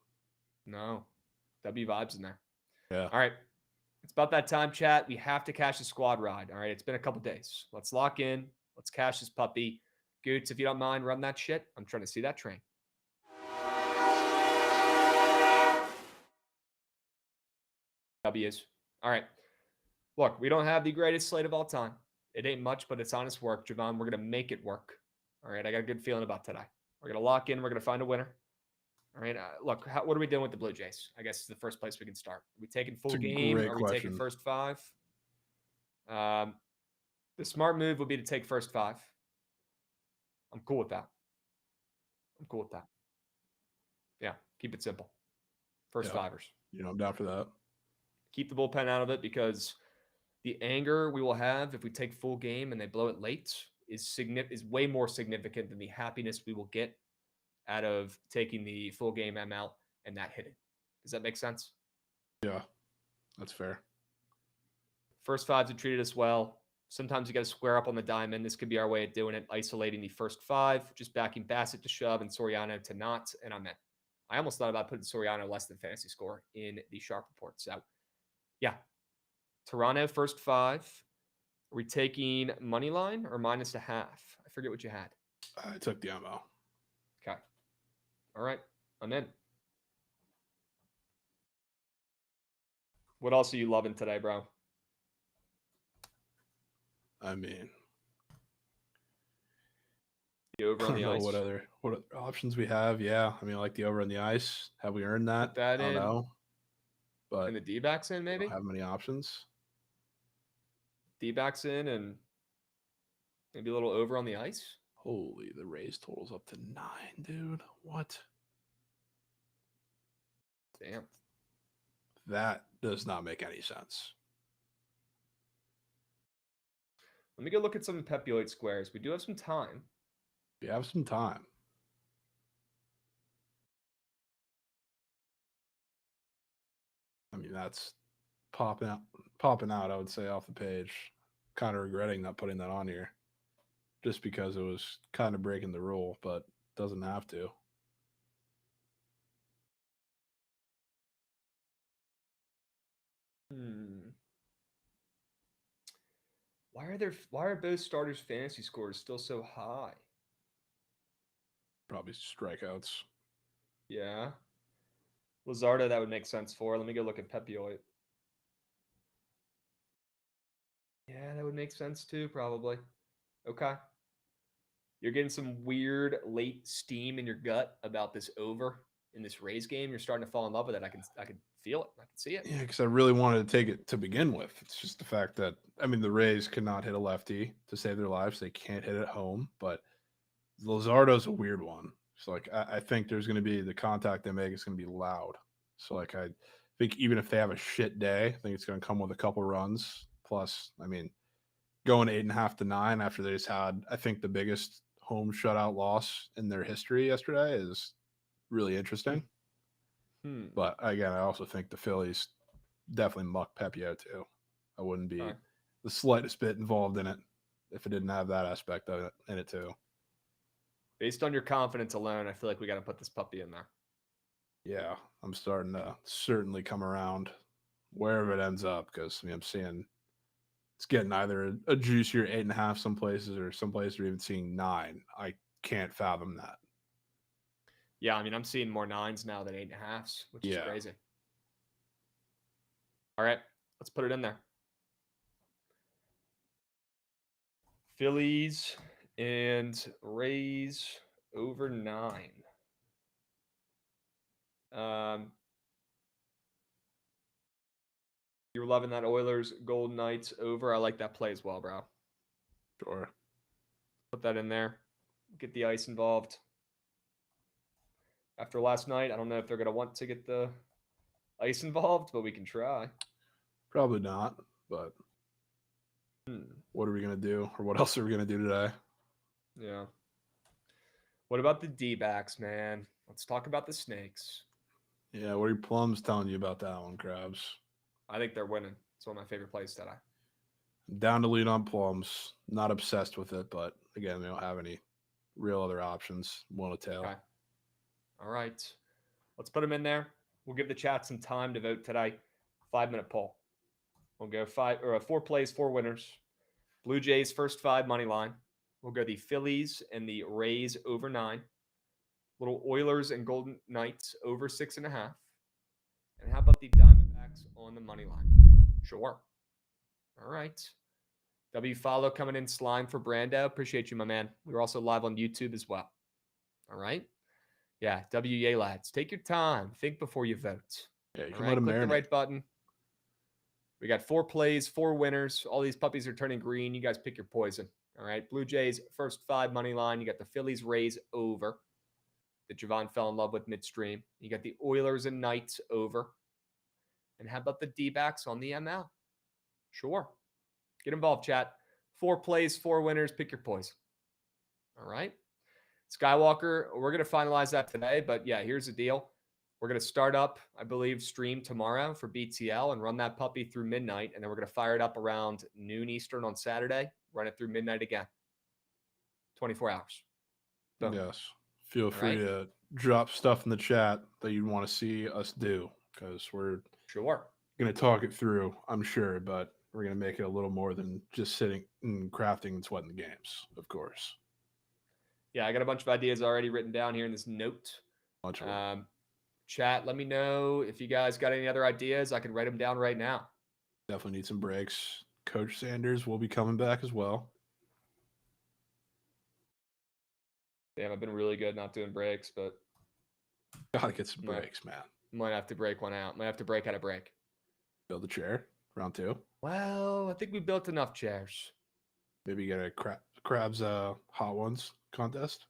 No. W vibes in there. Yeah. All right. It's about that time, chat. We have to cash the squad ride. All right. It's been a couple days. Let's lock in. Let's cash this puppy. Goots, if you don't mind, run that shit. I'm trying to see that train. W's. All right. Look, we don't have the greatest slate of all time. It ain't much, but it's honest work, Jovan. We're going to make it work. All right. I got a good feeling about today. We're going to lock in. We're going to find a winner. All right. Look, what are we doing with the Blue Jays? I guess it's the first place we can start. Are we taking full It's a game? great Are we taking question. first five? The smart move would be to take first five. I'm cool with that. Yeah. Keep it simple. First Yeah. fivers. I'm down for that. Keep the bullpen out of it because the anger we will have if we take full game and they blow it late is way more significant than the happiness we will get out of taking the full game M out and that hitting. Does that make sense? Yeah, that's fair. First fives have treated us well. Sometimes you got to square up on the diamond. This could be our way of doing it, isolating the first five, just backing Bassett to shove and Soriano to not, and I'm in. I almost thought about putting Soriano less than fantasy score in the Sharp report. So, yeah. Toronto, first five. Are we taking money line or minus a half? I forget what you had. I took the MO. Okay. All right. I'm in. What else are you loving today, bro? I mean, The over I on don't the know ice. what other options we have. Yeah, I mean, I like the over on the ice. Have we earned that? Put that I don't in. know. But And the D-backs in, we maybe? don't have many options. D-backs in and maybe a little over on the ice. Holy, the Rays totals up to 9, dude. What? Damn. That does not make any sense. Let me go look at some Pepioid squares. We do have some time. We have some time. I mean, that's popping out, I would say, off the page. Kind of regretting not putting that on here. just because it was kind of breaking the rule, but doesn't have to. Why are both starters' fantasy scores still so high? Probably strikeouts. Yeah. Lazardo, that would make sense for. Let me go look at Pepiot. Yeah, that would make sense too, probably. Okay. You're getting some weird late steam in your gut about this over in this Rays game. You're starting to fall in love with it. I can feel it. I can see it. Yeah, because I really wanted to take it to begin with. It's just the fact that, I mean, the Rays cannot hit a lefty to save their lives. They can't hit at home, but Lazardo's a weird one. So, like, I think there's going to be the contact they make is going to be loud. So, like, I think even if they have a shit day, I think it's going to come with a couple runs. Plus, I mean, going 8.5 to 9 after they just had, I think, the biggest home shutout loss in their history yesterday is really interesting. But again, I also think the Phillies definitely muck Pepiot too. I wouldn't be the slightest bit involved in it if it didn't have that aspect of it in it too. Based on your confidence alone, I feel like we got to put this puppy in there. Yeah, I'm starting to certainly come around wherever it ends up because I mean, I'm seeing it's getting either a juicier 8.5 some places or some places are even seeing 9. I can't fathom that. Yeah, I mean, I'm seeing more 9s now than 8.5s, which is crazy. All right, let's put it in there. Phillies and Rays over 9. You're loving that Oilers Golden Knights over. I like that play as well, bro. Sure. Put that in there. Get the ice involved. After last night, I don't know if they're going to want to get the ice involved, but we can try. Probably not, but what are we going to do? Or what else are we going to do today? Yeah. What about the D-backs, man? Let's talk about the Snakes. Yeah, what are your plums telling you about that one, Krabs? I think they're winning. It's one of my favorite plays today. I'm down to lean on plums. Not obsessed with it, but again, we don't have any real other options. One to tail. Okay. All right. Let's put them in there. We'll give the chat some time to vote today. 5-minute poll. We'll go 4 plays, 4 winners. Blue Jays first 5 money line. We'll go the Phillies and the Rays over 9. Little Oilers and Golden Knights over 6.5. And how about the Diamondbacks on the money line? Sure. All right. W Follow coming in slime for Brando. Appreciate you, my man. We're also live on YouTube as well. All right. Yeah, WA lads. Take your time. Think before you vote. Yeah, you all can right? let them Click marinate. the right button. We got 4 plays, 4 winners. All these puppies are turning green. You guys pick your poison. All right. Blue Jays first 5 money line. You got the Phillies Rays over that Jovan fell in love with midstream. You got the Oilers and Knights over. And how about the D-backs on the ML? Sure. Get involved, chat. 4 plays, 4 winners. Pick your poison. All right. Skywalker, we're going to finalize that today. But yeah, here's the deal. We're going to start up, I believe, stream tomorrow for BTL and run that puppy through midnight. And then we're going to fire it up around noon Eastern on Saturday. Run it through midnight again. 24 hours. Boom. Yes. Feel free to drop stuff in the chat that you'd want to see us do because we're going to talk it through, I'm sure, but we're going to make it a little more than just sitting and crafting and sweating the games, of course. Yeah, I got a bunch of ideas already written down here in this note. Chat, let me know if you guys got any other ideas. I can write them down right now. Definitely need some breaks. Coach Sanders will be coming back as well. Damn, I've been really good not doing breaks, but gotta get some breaks, man. Might have to break one out. Might have to break out a break. Build a chair, round 2. Well, I think we built enough chairs. Maybe get a Krabs Hot Ones contest.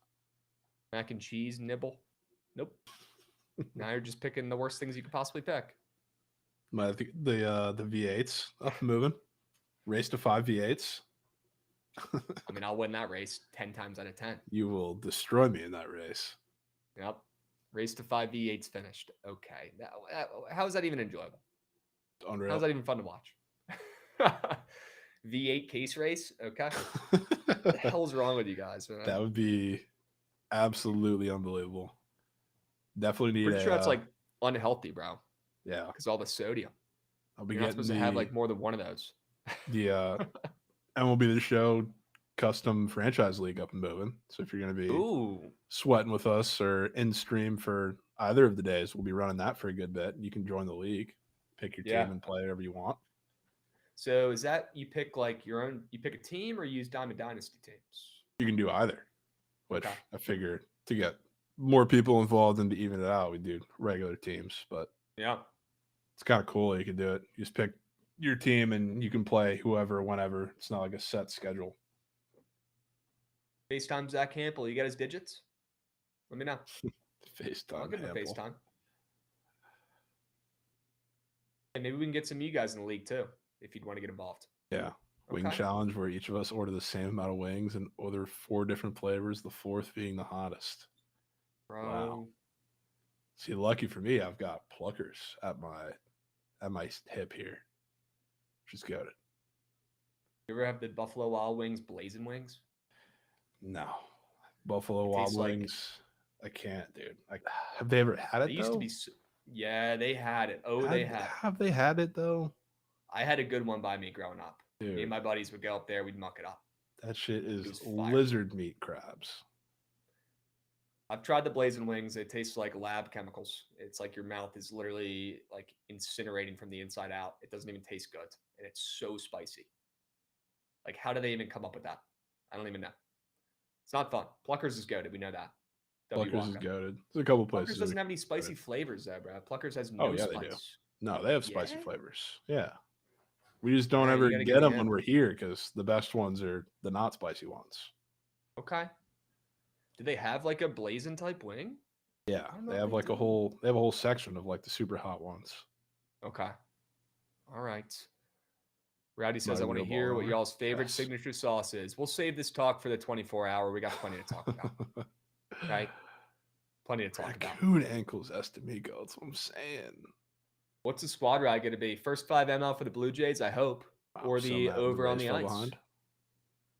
Mac and cheese nibble. Nope. Now you're just picking the worst things you could possibly pick. The V8s up moving. Race to 5 V8s. I mean, I'll win that race 10 times out of 10. You will destroy me in that race. Yep. Race to 5 V8s finished. Okay. How is that even enjoyable? Unreal. How's that even fun to watch? V8 case race. Okay. What the hell's wrong with you guys, man? That would be absolutely unbelievable. Definitely need Pretty sure it's like unhealthy, bro, yeah. because all the sodium. I'll be You're not getting supposed to have like more than one of those. the MLB The Show custom franchise league up and moving. So if you're going to be Ooh, sweating with us or in stream for either of the days, we'll be running that for a good bit. You can join the league, pick your Yeah. team, and play whatever you want. so is that you pick like your own? You pick a team or you use Diamond Dynasty teams? You can do either, which Okay. I figure to get more people involved and to even it out, we do regular teams. But Yeah. it's kind of cool. You can do it. You just pick your team and you can play whoever, whenever. It's not like a set schedule. FaceTime Zach Campbell. You got his digits? Let me know. I'll FaceTime. give him a Hample. FaceTime. And maybe we can get some of you guys in the league too, if you'd want to get involved. Yeah. Wing Okay. challenge where each of us order the same amount of wings and order 4 different flavors, the 4th being the hottest. Bro. Wow. See, lucky for me, I've got pluckers at my hip here. Just got it. You ever have the Buffalo Wild Wings blazing wings? No. Buffalo It Wild tastes like- Wings. I can't, dude. Have they ever had it They used though? to be. Yeah, they had it. Oh, they had. Have they had it though? I had a good one by me growing up. Me Dude, and my buddies would go up there. We'd muck it up. that shit was is fire. lizard meat crabs. I've tried the blazing wings. It tastes like lab chemicals. It's like your mouth is literally like incinerating from the inside out. It doesn't even taste good, and it's so spicy. Like, how do they even come up with that? I don't even know. It's not fun. Pluckers is goated. We know that. W Pluckers is Waka. goated. There's a couple places. Pluckers doesn't that- have any spicy flavors though, bro. Pluckers has no Oh, yeah, they spice. do. No, they have spicy Yeah? flavors. Yeah. We just don't Yeah, you ever gotta get get them in. when we're here because the best ones are the not spicy ones. Okay. Do they have like a blazing type wing? Yeah, I don't know they if have they like do. they have a whole section of like the super hot ones. Okay. All right. Rowdy says, Might I want to go ball hear what over. y'all's favorite Yes. signature sauce is. We'll save this talk for the 24-hour. We got plenty to talk about. Right? Plenty to talk about. Raccoon ankles, Estamigo. That's what I'm saying. What's the squad ride going to be? First 5 ML for the Blue Jays, I hope. Or So the mad over on Rays the fell ice. behind.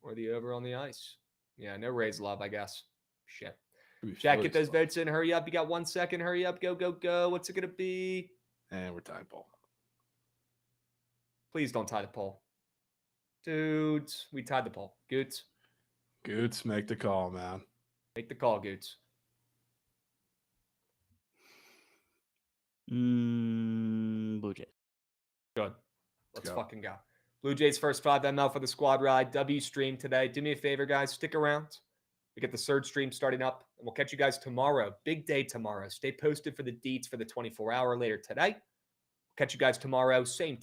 Or the over on the ice. Yeah, no Rays love, I guess. Shit. Could be Jack, Phillies get those though. votes in. Hurry up. You got 1 second. Hurry up. Go, go, go. What's it going to be? And we're tied ball. Please don't tie the poll. Dudes, we tied the poll. Goots, Goots, make the call, man. make the call, Goots. Blue Jays. Good. Let's go. fucking go. Blue Jays first 5 ML for the squad ride. W stream today. Do me a favor, guys. Stick around. We get the third stream starting up, and we'll catch you guys tomorrow. Big day tomorrow. Stay posted for the deets for the 24-hour later today. Catch you guys tomorrow. Same time.